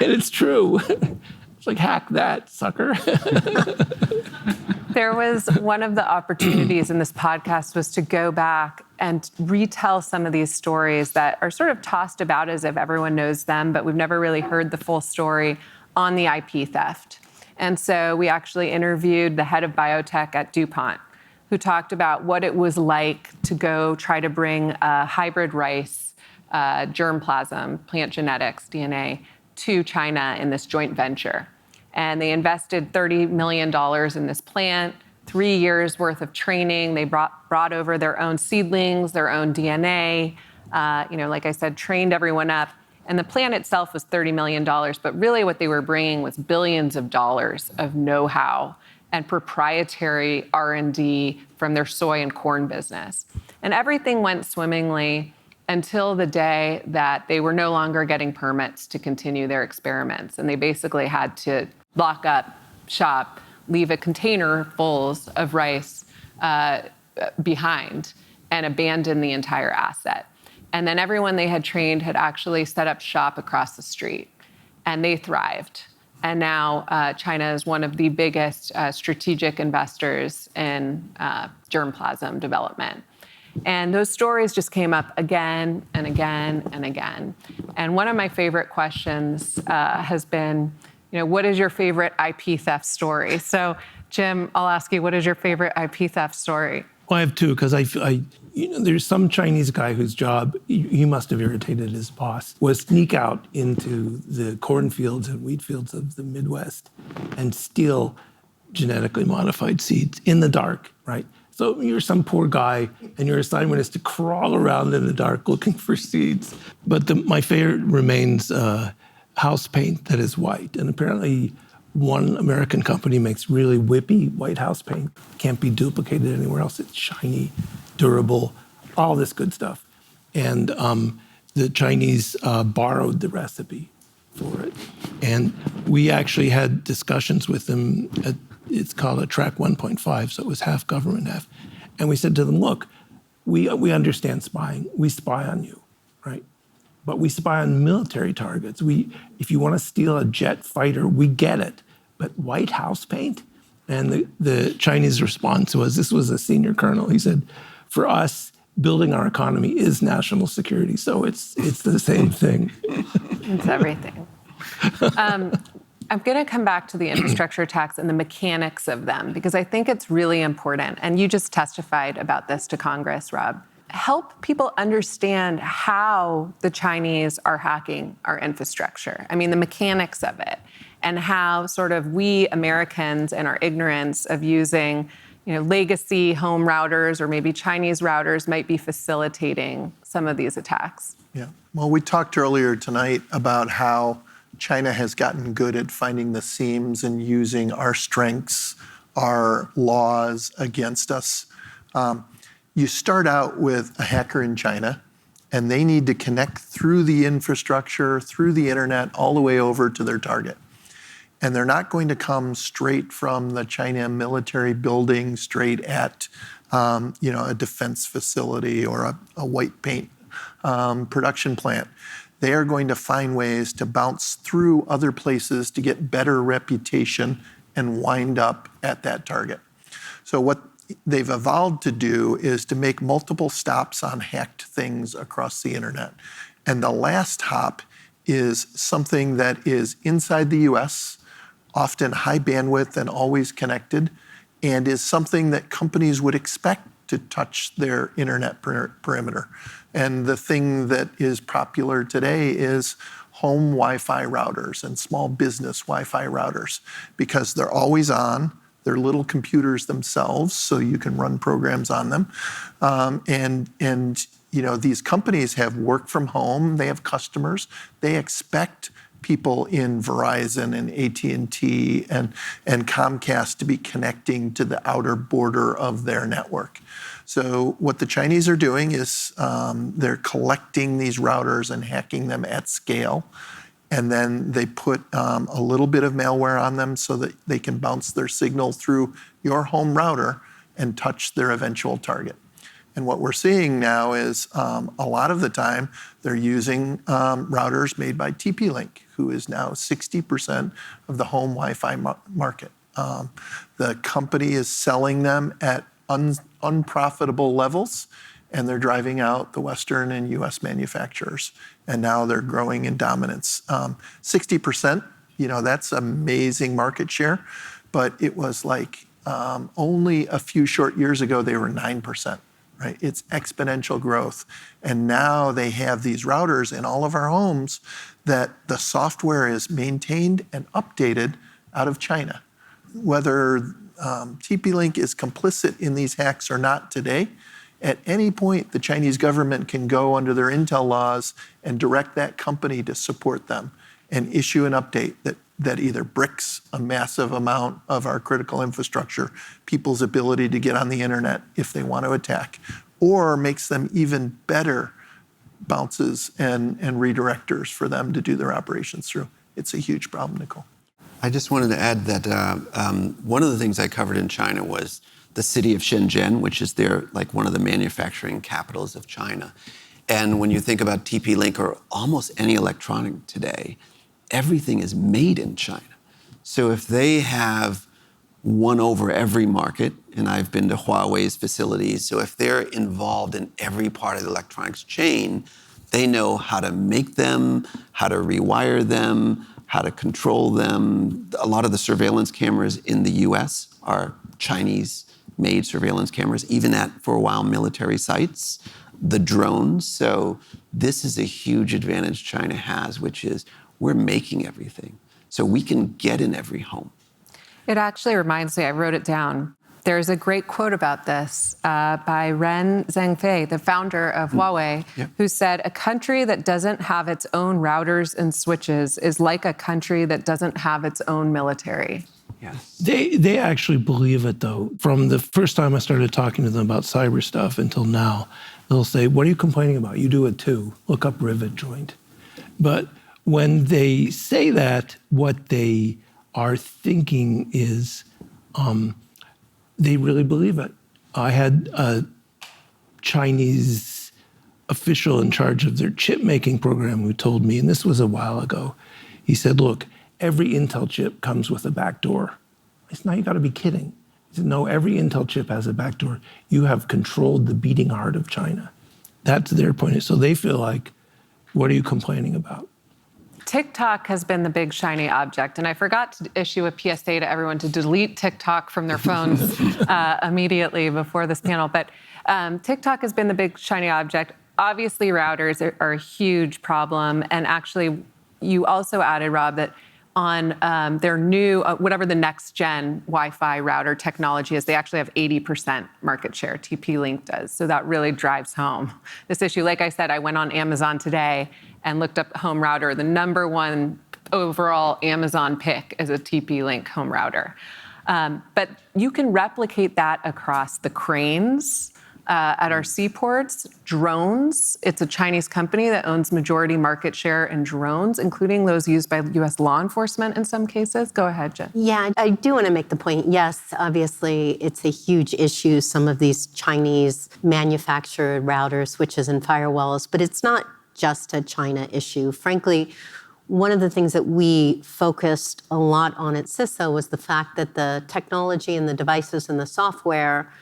it's true. It's like, hack that, sucker.
There was one of the opportunities in this podcast was to go back and retell some of these stories that are sort of tossed about as if everyone knows them, but we've never really heard the full story on the IP theft. And so we actually interviewed the head of biotech at DuPont, who talked about what it was like to go try to bring hybrid rice, germplasm, plant genetics, DNA, to China in this joint venture. And they invested $30 million in this plant, 3 years worth of training. They brought over their own seedlings, their own DNA, like I said, trained everyone up. And the plant itself was $30 million, but really what they were bringing was billions of dollars of know-how and proprietary R&D from their soy and corn business. And everything went swimmingly until the day that they were no longer getting permits to continue their experiments. And they basically had to lock up shop, leave a container full of rice behind, and abandon the entire asset. And then everyone they had trained had actually set up shop across the street, and they thrived. And now China is one of the biggest strategic investors in germplasm development. And those stories just came up again and again and again. And one of my favorite questions has been, what is your favorite IP theft story? So, Jim, I'll ask you, what is your favorite IP theft story?
Well, I have two, because there's some Chinese guy whose job, he must have irritated his boss, was sneak out into the cornfields and wheat fields of the Midwest and steal genetically modified seeds in the dark, right? So you're some poor guy, and your assignment is to crawl around in the dark looking for seeds. But my favorite remains house paint that is white. And apparently one American company makes really whippy white house paint. Can't be duplicated anywhere else. It's shiny, durable, all this good stuff. And the Chinese borrowed the recipe for it. And we actually had discussions with them. It's called a track 1.5, so it was half government, half. And we said to them, look, we understand spying. We spy on you, right? But we spy on military targets. If you want to steal a jet fighter, we get it. But White House paint? And the Chinese response was, this was a senior colonel. He said, for us, building our economy is national security. So it's the same thing.
It's everything. I'm going to come back to the infrastructure tax and the mechanics of them, because I think it's really important. And you just testified about this to Congress, Rob. Help people understand how the Chinese are hacking our infrastructure. I mean, the mechanics of it, and how sort of we Americans and our ignorance of using, legacy home routers or maybe Chinese routers might be facilitating some of these attacks.
Yeah. Well, we talked earlier tonight about how China has gotten good at finding the seams and using our strengths, our laws against us. You start out with a hacker in China, and they need to connect through the infrastructure, through the internet, all the way over to their target. And they're not going to come straight from the China military building, straight at a defense facility or a white paint production plant. They are going to find ways to bounce through other places to get better reputation and wind up at that target. So what they've evolved to do is to make multiple stops on hacked things across the internet. And the last hop is something that is inside the US, often high bandwidth and always connected, and is something that companies would expect to touch their internet perimeter. And the thing that is popular today is home Wi-Fi routers and small business Wi-Fi routers, because they're always on. They're little computers themselves, so you can run programs on them. These companies have work from home. They have customers. They expect people in Verizon and AT&T and Comcast to be connecting to the outer border of their network. So what the Chinese are doing is they're collecting these routers and hacking them at scale. And then they put a little bit of malware on them so that they can bounce their signal through your home router and touch their eventual target. And what we're seeing now is a lot of the time they're using routers made by TP-Link, who is now 60% of the home Wi-Fi market. The company is selling them at unprofitable levels, and they're driving out the Western and US manufacturers. And now they're growing in dominance. 60%, that's amazing market share, but it was like only a few short years ago, they were 9%. Right? It's exponential growth. And now they have these routers in all of our homes that the software is maintained and updated out of China. Whether TP-Link is complicit in these hacks or not today, at any point the Chinese government can go under their Intel laws and direct that company to support them and issue an update that either bricks a massive amount of our critical infrastructure, people's ability to get on the internet if they want to attack, or makes them even better bounces and redirectors for them to do their operations through. It's a huge problem, Nicole.
I just wanted to add that one of the things I covered in China was the city of Shenzhen, which is one of the manufacturing capitals of China. And when you think about TP-Link or almost any electronic today, everything is made in China. So if they have won over every market, and I've been to Huawei's facilities, so if they're involved in every part of the electronics chain, they know how to make them, how to rewire them, how to control them. A lot of the surveillance cameras in the US are Chinese-made surveillance cameras, even at, for a while, military sites. The drones. So this is a huge advantage China has, which is we're making everything. So we can get in every home.
It actually reminds me, I wrote it down. There's a great quote about this by Ren Zhengfei, the founder of Huawei, who said, a country that doesn't have its own routers and switches is like a country that doesn't have its own military.
Yes.
They actually believe it, though. From the first time I started talking to them about cyber stuff until now, they'll say, what are you complaining about? You do it too. Look up rivet joint. But when they say that, what they are thinking is they really believe it. I had a Chinese official in charge of their chip making program who told me, and this was a while ago, he said, look, every Intel chip comes with a backdoor. I said, now you gotta be kidding. He said, no, every Intel chip has a backdoor. You have controlled the beating heart of China. That's their point. So they feel like, what are you complaining about?
TikTok has been the big shiny object, and I forgot to issue a PSA to everyone to delete TikTok from their phones immediately before this panel. But TikTok has been the big shiny object. Obviously, routers are a huge problem, and actually, you also added, Rob, that on their new, whatever the next gen Wi-Fi router technology is, they actually have 80% market share, TP-Link does. So that really drives home this issue. Like I said, I went on Amazon today and looked up home router. The #1 overall Amazon pick is a TP-Link home router. But you can replicate that across the cranes at our seaports, drones. It's a Chinese company that owns majority market share in drones, including those used by US law enforcement in some cases. Go ahead, Jen.
Yeah, I do want to make the point. Yes, obviously, it's a huge issue, some of these Chinese manufactured routers, switches, and firewalls, but it's not just a China issue. Frankly, one of the things that we focused a lot on at CISA was the fact that the technology and the devices and the software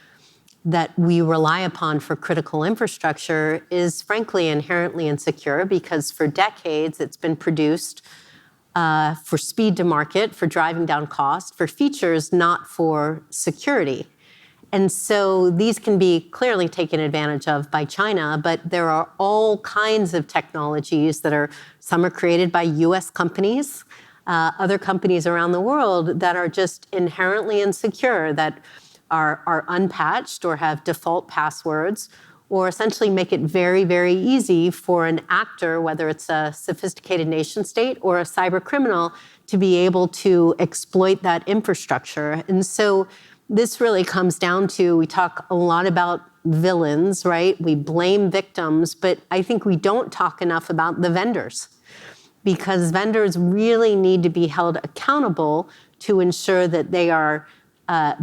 that we rely upon for critical infrastructure is frankly inherently insecure because for decades it's been produced for speed to market, for driving down cost, for features, not for security. And so these can be clearly taken advantage of by China, but there are all kinds of technologies that are, some are created by US companies, other companies around the world that are just inherently insecure, that are unpatched or have default passwords, or essentially make it very, very easy for an actor, whether it's a sophisticated nation state or a cyber criminal, to be able to exploit that infrastructure. And so this really comes down to, we talk a lot about villains, right? We blame victims, but I think we don't talk enough about the vendors, because vendors really need to be held accountable to ensure that they are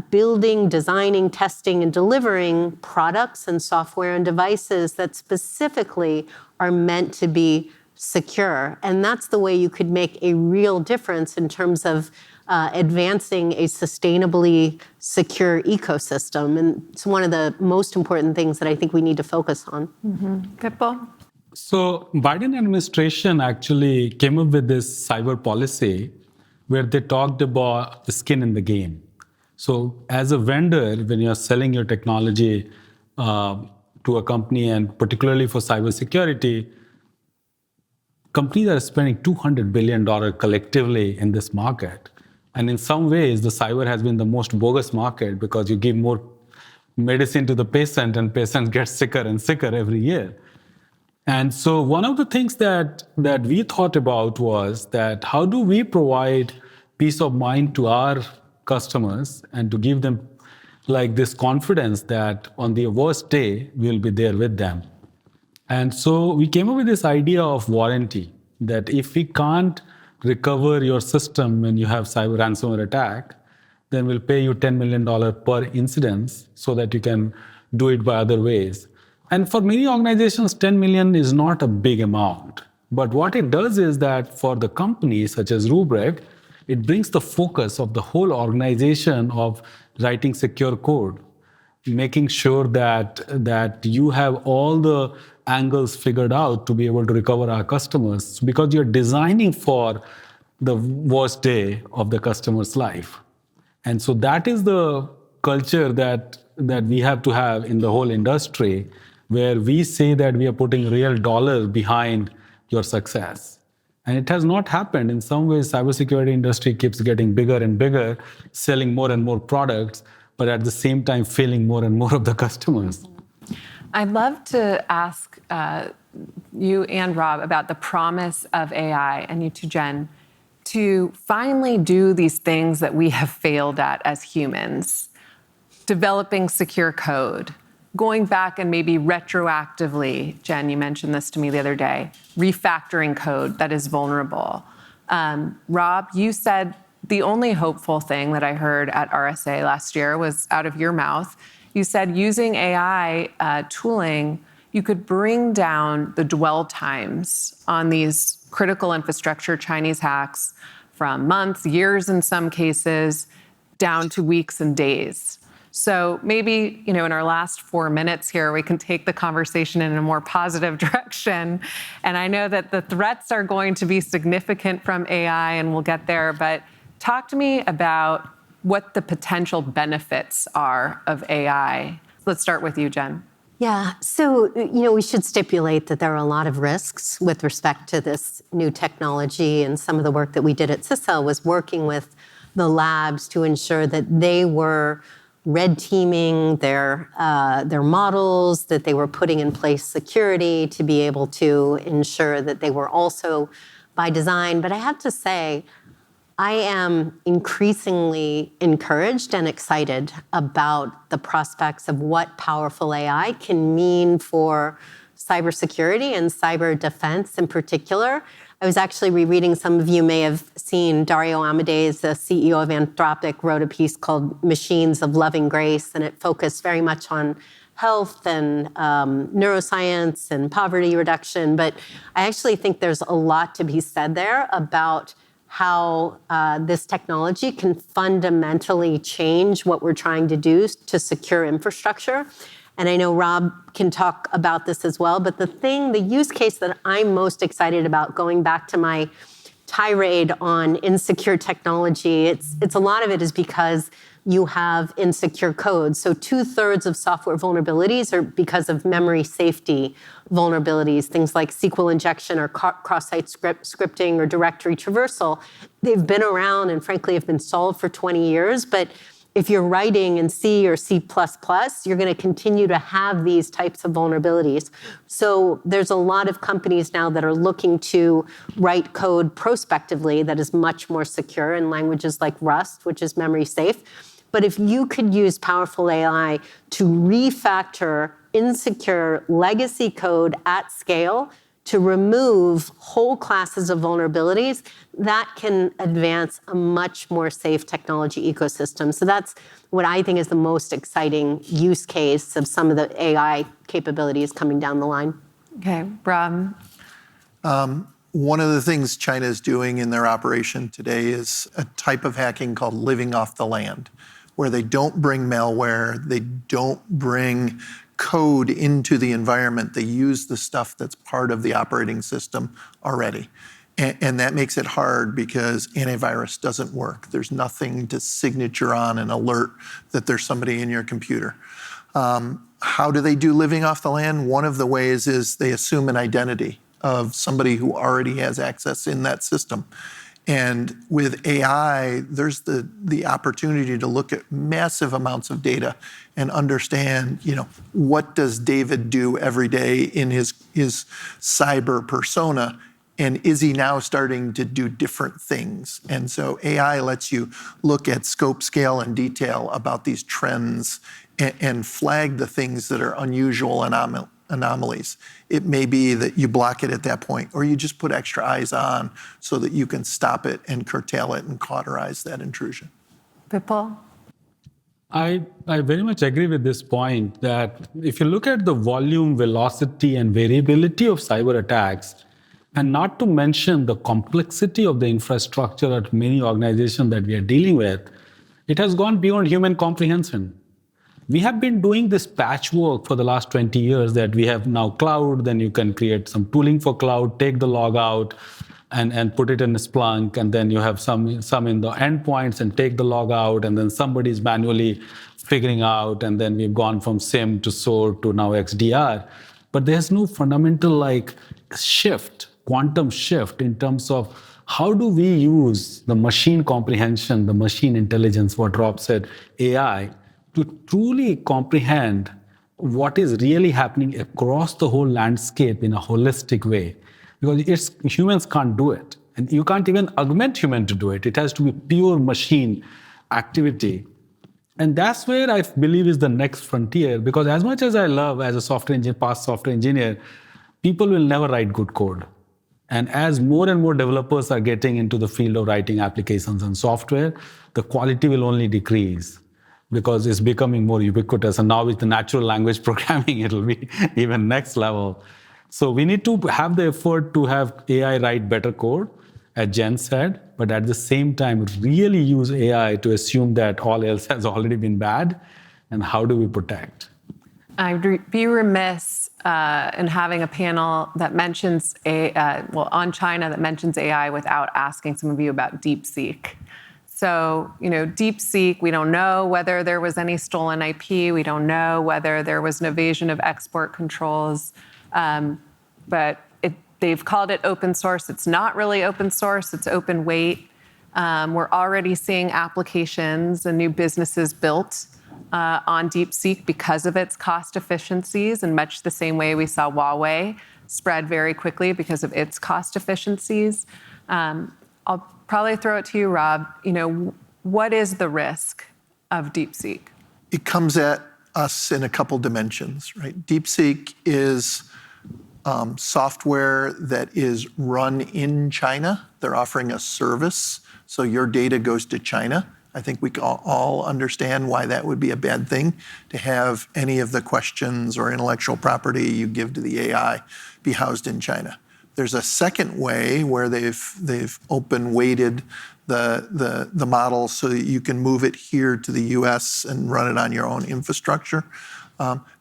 building, designing, testing, and delivering products and software and devices that specifically are meant to be secure. And that's the way you could make a real difference in terms of advancing a sustainably secure ecosystem. And it's one of the most important things that I think we need to focus on.
Vipul?
So Biden administration actually came up with this cyber policy where they talked about the skin in the game. So as a vendor, when you're selling your technology to a company, and particularly for cybersecurity, companies are spending $200 billion collectively in this market. And in some ways, the cyber has been the most bogus market because you give more medicine to the patient and patient gets sicker and sicker every year. And so one of the things that we thought about was that how do we provide peace of mind to our customers and to give them like this confidence that on the worst day, we'll be there with them. And so we came up with this idea of warranty, that if we can't recover your system when you have cyber ransomware attack, then we'll pay you $10 million per incident so that you can do it by other ways. And for many organizations, 10 million is not a big amount. But what it does is that for the companies such as Rubrik, it brings the focus of the whole organization of writing secure code, making sure that you have all the angles figured out to be able to recover our customers, because you're designing for the worst day of the customer's life. And so that is the culture that we have to have in the whole industry, where we say that we are putting real dollars behind your success. And it has not happened. In some ways, cybersecurity industry keeps getting bigger and bigger, selling more and more products, but at the same time, failing more and more of the customers.
I'd love to ask you and Rob about the promise of AI, and you too, Jen, to finally do these things that we have failed at as humans, developing secure code, going back and maybe retroactively, Jen, you mentioned this to me the other day, refactoring code that is vulnerable. Rob, you said the only hopeful thing that I heard at RSA last year was out of your mouth. You said using AI tooling, you could bring down the dwell times on these critical infrastructure Chinese hacks from months, years in some cases, down to weeks and days. So maybe, in our last 4 minutes here, we can take the conversation in a more positive direction. And I know that the threats are going to be significant from AI, and we'll get there, but talk to me about what the potential benefits are of AI. Let's start with you, Jen.
Yeah, so, we should stipulate that there are a lot of risks with respect to this new technology, and some of the work that we did at CISA was working with the labs to ensure that they were red teaming their models, that they were putting in place security to be able to ensure that they were also by design. But I have to say, I am increasingly encouraged and excited about the prospects of what powerful AI can mean for cybersecurity and cyber defense in particular. I was actually rereading, some of you may have seen Dario Amodei, the CEO of Anthropic, wrote a piece called Machines of Loving Grace, and it focused very much on health and neuroscience and poverty reduction. But I actually think there's a lot to be said there about how this technology can fundamentally change what we're trying to do to secure infrastructure. And I know Rob can talk about this as well, but the use case that I'm most excited about, going back to my tirade on insecure technology, it's a lot of it is because you have insecure code. So 2/3 of software vulnerabilities are because of memory safety vulnerabilities, things like SQL injection or cross-site scripting or directory traversal. They've been around and frankly have been solved for 20 years, but if you're writing in C or C++, you're going to continue to have these types of vulnerabilities. So there's a lot of companies now that are looking to write code prospectively that is much more secure in languages like Rust, which is memory safe. But if you could use powerful AI to refactor insecure legacy code at scale to remove whole classes of vulnerabilities, that can advance a much more safe technology ecosystem. So that's what I think is the most exciting use case of some of the AI capabilities coming down the line.
Okay, Rob.
One of the things China is doing in their operation today is a type of hacking called living off the land, where they don't bring malware, they don't bring code into the environment. They use the stuff that's part of the operating system already. And that makes it hard because antivirus doesn't work. There's nothing to signature on and alert that there's somebody in your computer. How do they do living off the land? One of the ways is they assume an identity of somebody who already has access in that system. And with AI, there's the opportunity to look at massive amounts of data and understand, what does David do every day in his cyber persona, and is he now starting to do different things? And so AI lets you look at scope, scale, and detail about these trends and flag the things that are unusual anomalies. It may be that you block it at that point, or you just put extra eyes on so that you can stop it and curtail it and cauterize that intrusion.
Vipul?
I very much agree with this point that if you look at the volume, velocity, and variability of cyber attacks, and not to mention the complexity of the infrastructure at many organizations that we are dealing with, it has gone beyond human comprehension. We have been doing this patchwork for the last 20 years that we have now cloud, then you can create some tooling for cloud, take the log out and put it in Splunk, and then you have some in the endpoints and take the log out, and then somebody's manually figuring out, and then we've gone from SIM to SOAR to now XDR. But there's no fundamental shift, quantum shift in terms of how do we use the machine comprehension, the machine intelligence, what Rob said, AI, to truly comprehend what is really happening across the whole landscape in a holistic way. Because humans can't do it. And you can't even augment human to do it. It has to be pure machine activity. And that's where I believe is the next frontier, because as much as I love as a software engineer, past software engineer, people will never write good code. And as more and more developers are getting into the field of writing applications and software, the quality will only decrease because it's becoming more ubiquitous. And now with the natural language programming, it'll be even next level. So we need to have the effort to have AI write better code, as Jen said, but at the same time, really use AI to assume that all else has already been bad. And how do we protect?
I'd be remiss in having a panel that mentions on China that mentions AI without asking some of you about DeepSeek. So, DeepSeek, we don't know whether there was any stolen IP. We don't know whether there was an evasion of export controls. But they've called it open source. It's not really open source. It's open weight. We're already seeing applications and new businesses built on DeepSeek because of its cost efficiencies, in much the same way we saw Huawei spread very quickly because of its cost efficiencies. I'll probably throw it to you, Rob. What is the risk of DeepSeek?
It comes at us in a couple dimensions, right? DeepSeek is software that is run in China. They're offering a service, so your data goes to China. I think we all understand why that would be a bad thing, to have any of the questions or intellectual property you give to the AI be housed in China. There's a second way where they've open weighted the model so that you can move it here to the US and run it on your own infrastructure.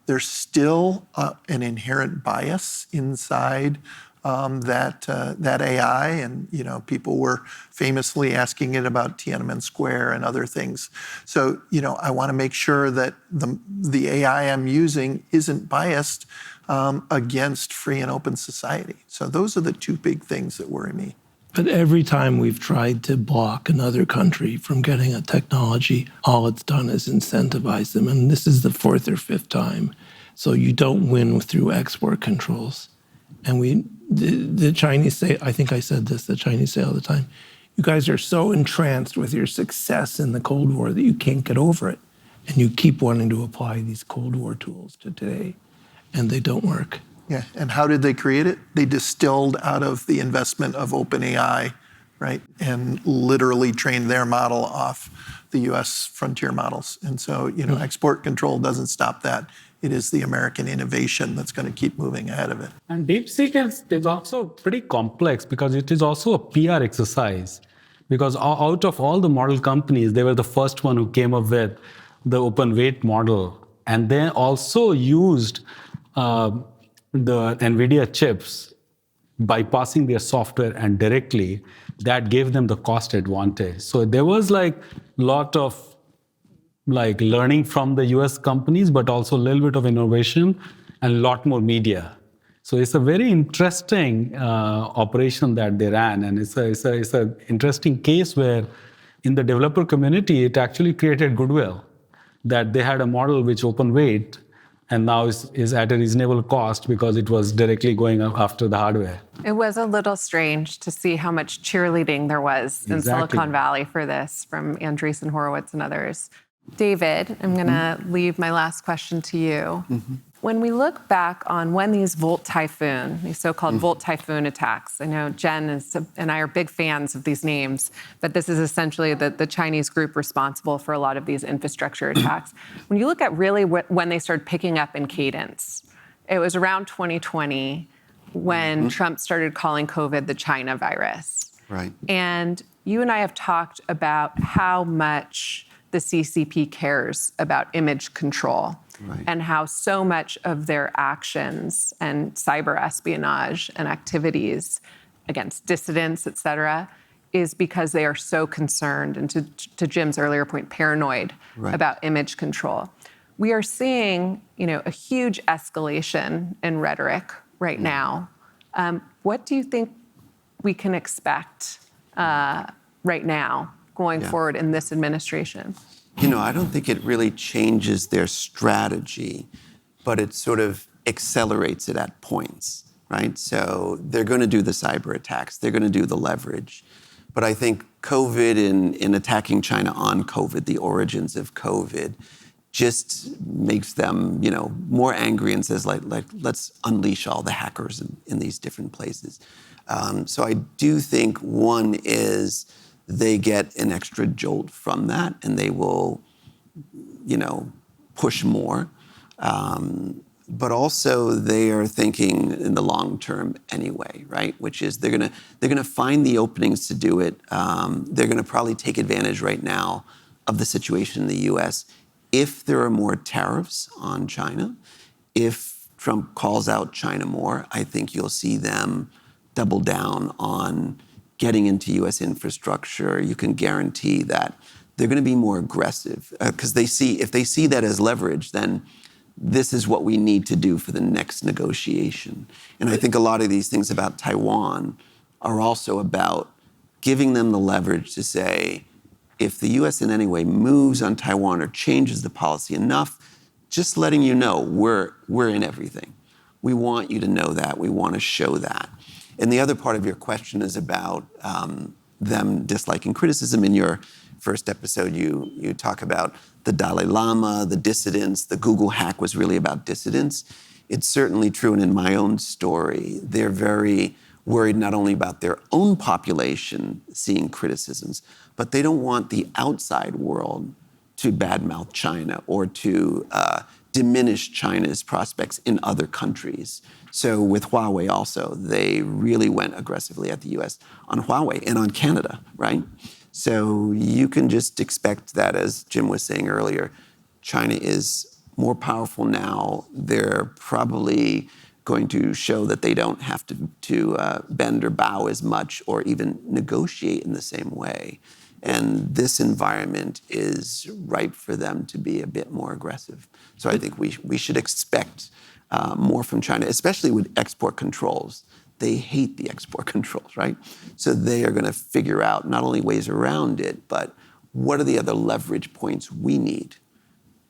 There's still an inherent bias inside that AI, and people were famously asking it about Tiananmen Square and other things. So I want to make sure that the AI I'm using isn't biased against free and open society. So those are the two big things that worry me.
But every time we've tried to block another country from getting a technology, all it's done is incentivize them. And this is the fourth or fifth time. So you don't win through export controls. And the Chinese say, I think I said this, the Chinese say all the time, you guys are so entranced with your success in the Cold War that you can't get over it. And you keep wanting to apply these Cold War tools to today, and they don't work.
Yeah, and how did they create it? They distilled out of the investment of OpenAI, right? And literally trained their model off the US frontier models. And so, export control doesn't stop that. It is the American innovation that's going to keep moving ahead of it.
And DeepSeek is also pretty complex because it is also a PR exercise. Because out of all the model companies, they were the first one who came up with the open weight model. And they also used the NVIDIA chips, bypassing their software and directly, that gave them the cost advantage. So there was lot of learning from the US companies, but also a little bit of innovation and a lot more media. So it's a very interesting operation that they ran. And it's an interesting case where in the developer community, it actually created goodwill, that they had a model which open weight and now is at a reasonable cost because it was directly going after the hardware.
It was a little strange to see how much cheerleading there was in Silicon Valley for this from Andreessen Horowitz and others. David, I'm going to leave my last question to you. When we look back on when these these so-called Volt Typhoon attacks, I know Jen and I are big fans of these names, but this is essentially the Chinese group responsible for a lot of these infrastructure attacks. When you look at really when they started picking up in cadence, it was around 2020 when Trump started calling COVID the China virus.
Right.
And you and I have talked about how much the CCP cares about image control, right, and how so much of their actions and cyber espionage and activities against dissidents, et cetera, is because they are so concerned, and to Jim's earlier point, paranoid, right, about image control. We are seeing, a huge escalation in rhetoric right now. What do you think we can expect right now going forward in this administration?
I don't think it really changes their strategy, but it sort of accelerates it at points, right? So they're going to do the cyber attacks. They're going to do the leverage. But I think COVID in attacking China on COVID, the origins of COVID, just makes them, more angry and says, let's unleash all the hackers in these different places. So I do think one is they get an extra jolt from that, and they will, push more. But also they are thinking in the long term anyway, right? Which is they're gonna find the openings to do it. They're gonna probably take advantage right now of the situation in the U.S. If there are more tariffs on China, if Trump calls out China more, I think you'll see them double down on getting into U.S. infrastructure. You can guarantee that they're going to be more aggressive because if they see that as leverage, then this is what we need to do for the next negotiation. And I think a lot of these things about Taiwan are also about giving them the leverage to say, if the U.S. in any way moves on Taiwan or changes the policy enough, just letting you know we're in everything. We want you to know that. We want to show that. And the other part of your question is about them disliking criticism. In your first episode, you talk about the Dalai Lama, the dissidents. The Google hack was really about dissidents. It's certainly true, and in my own story, they're very worried not only about their own population seeing criticisms, but they don't want the outside world to badmouth China or to diminish China's prospects in other countries. So with Huawei also, they really went aggressively at the US on Huawei and on Canada, right? So you can just expect that, as Jim was saying earlier, China is more powerful now. They're probably going to show that they don't have to bend or bow as much or even negotiate in the same way. And this environment is ripe for them to be a bit more aggressive. So I think we should expect more from China, especially with export controls. They hate the export controls, right? So they are going to figure out not only ways around it, but what are the other leverage points we need?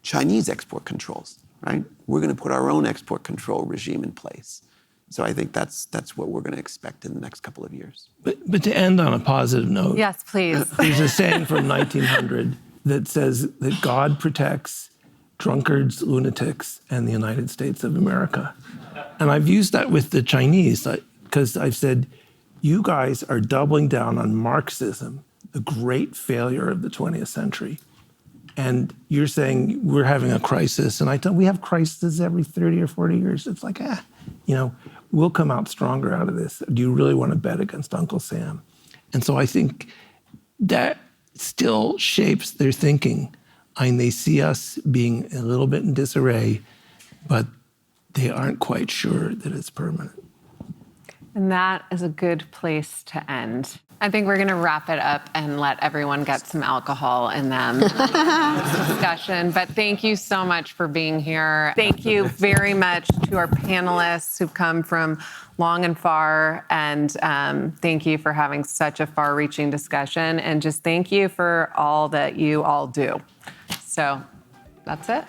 Chinese export controls, right? We're going to put our own export control regime in place. So I think that's what we're going to expect in the next couple of years.
But to end on a positive note,
Yes, please.
there's a saying from 1900 that says that God protects drunkards, lunatics, and the United States of America. And I've used that with the Chinese because I've said, you guys are doubling down on Marxism, the great failure of the 20th century. And you're saying we're having a crisis. And I tell we have crises every 30 or 40 years. It's like, we'll come out stronger out of this. Do you really want to bet against Uncle Sam? And so I think that still shapes their thinking. And they see us being a little bit in disarray, but they aren't quite sure that it's permanent.
And that is a good place to end. I think we're going to wrap it up and let everyone get some alcohol in them in this discussion. But thank you so much for being here. Thank you very much to our panelists who've come from long and far. And thank you for having such a far-reaching discussion. And just thank you for all that you all do. So that's it.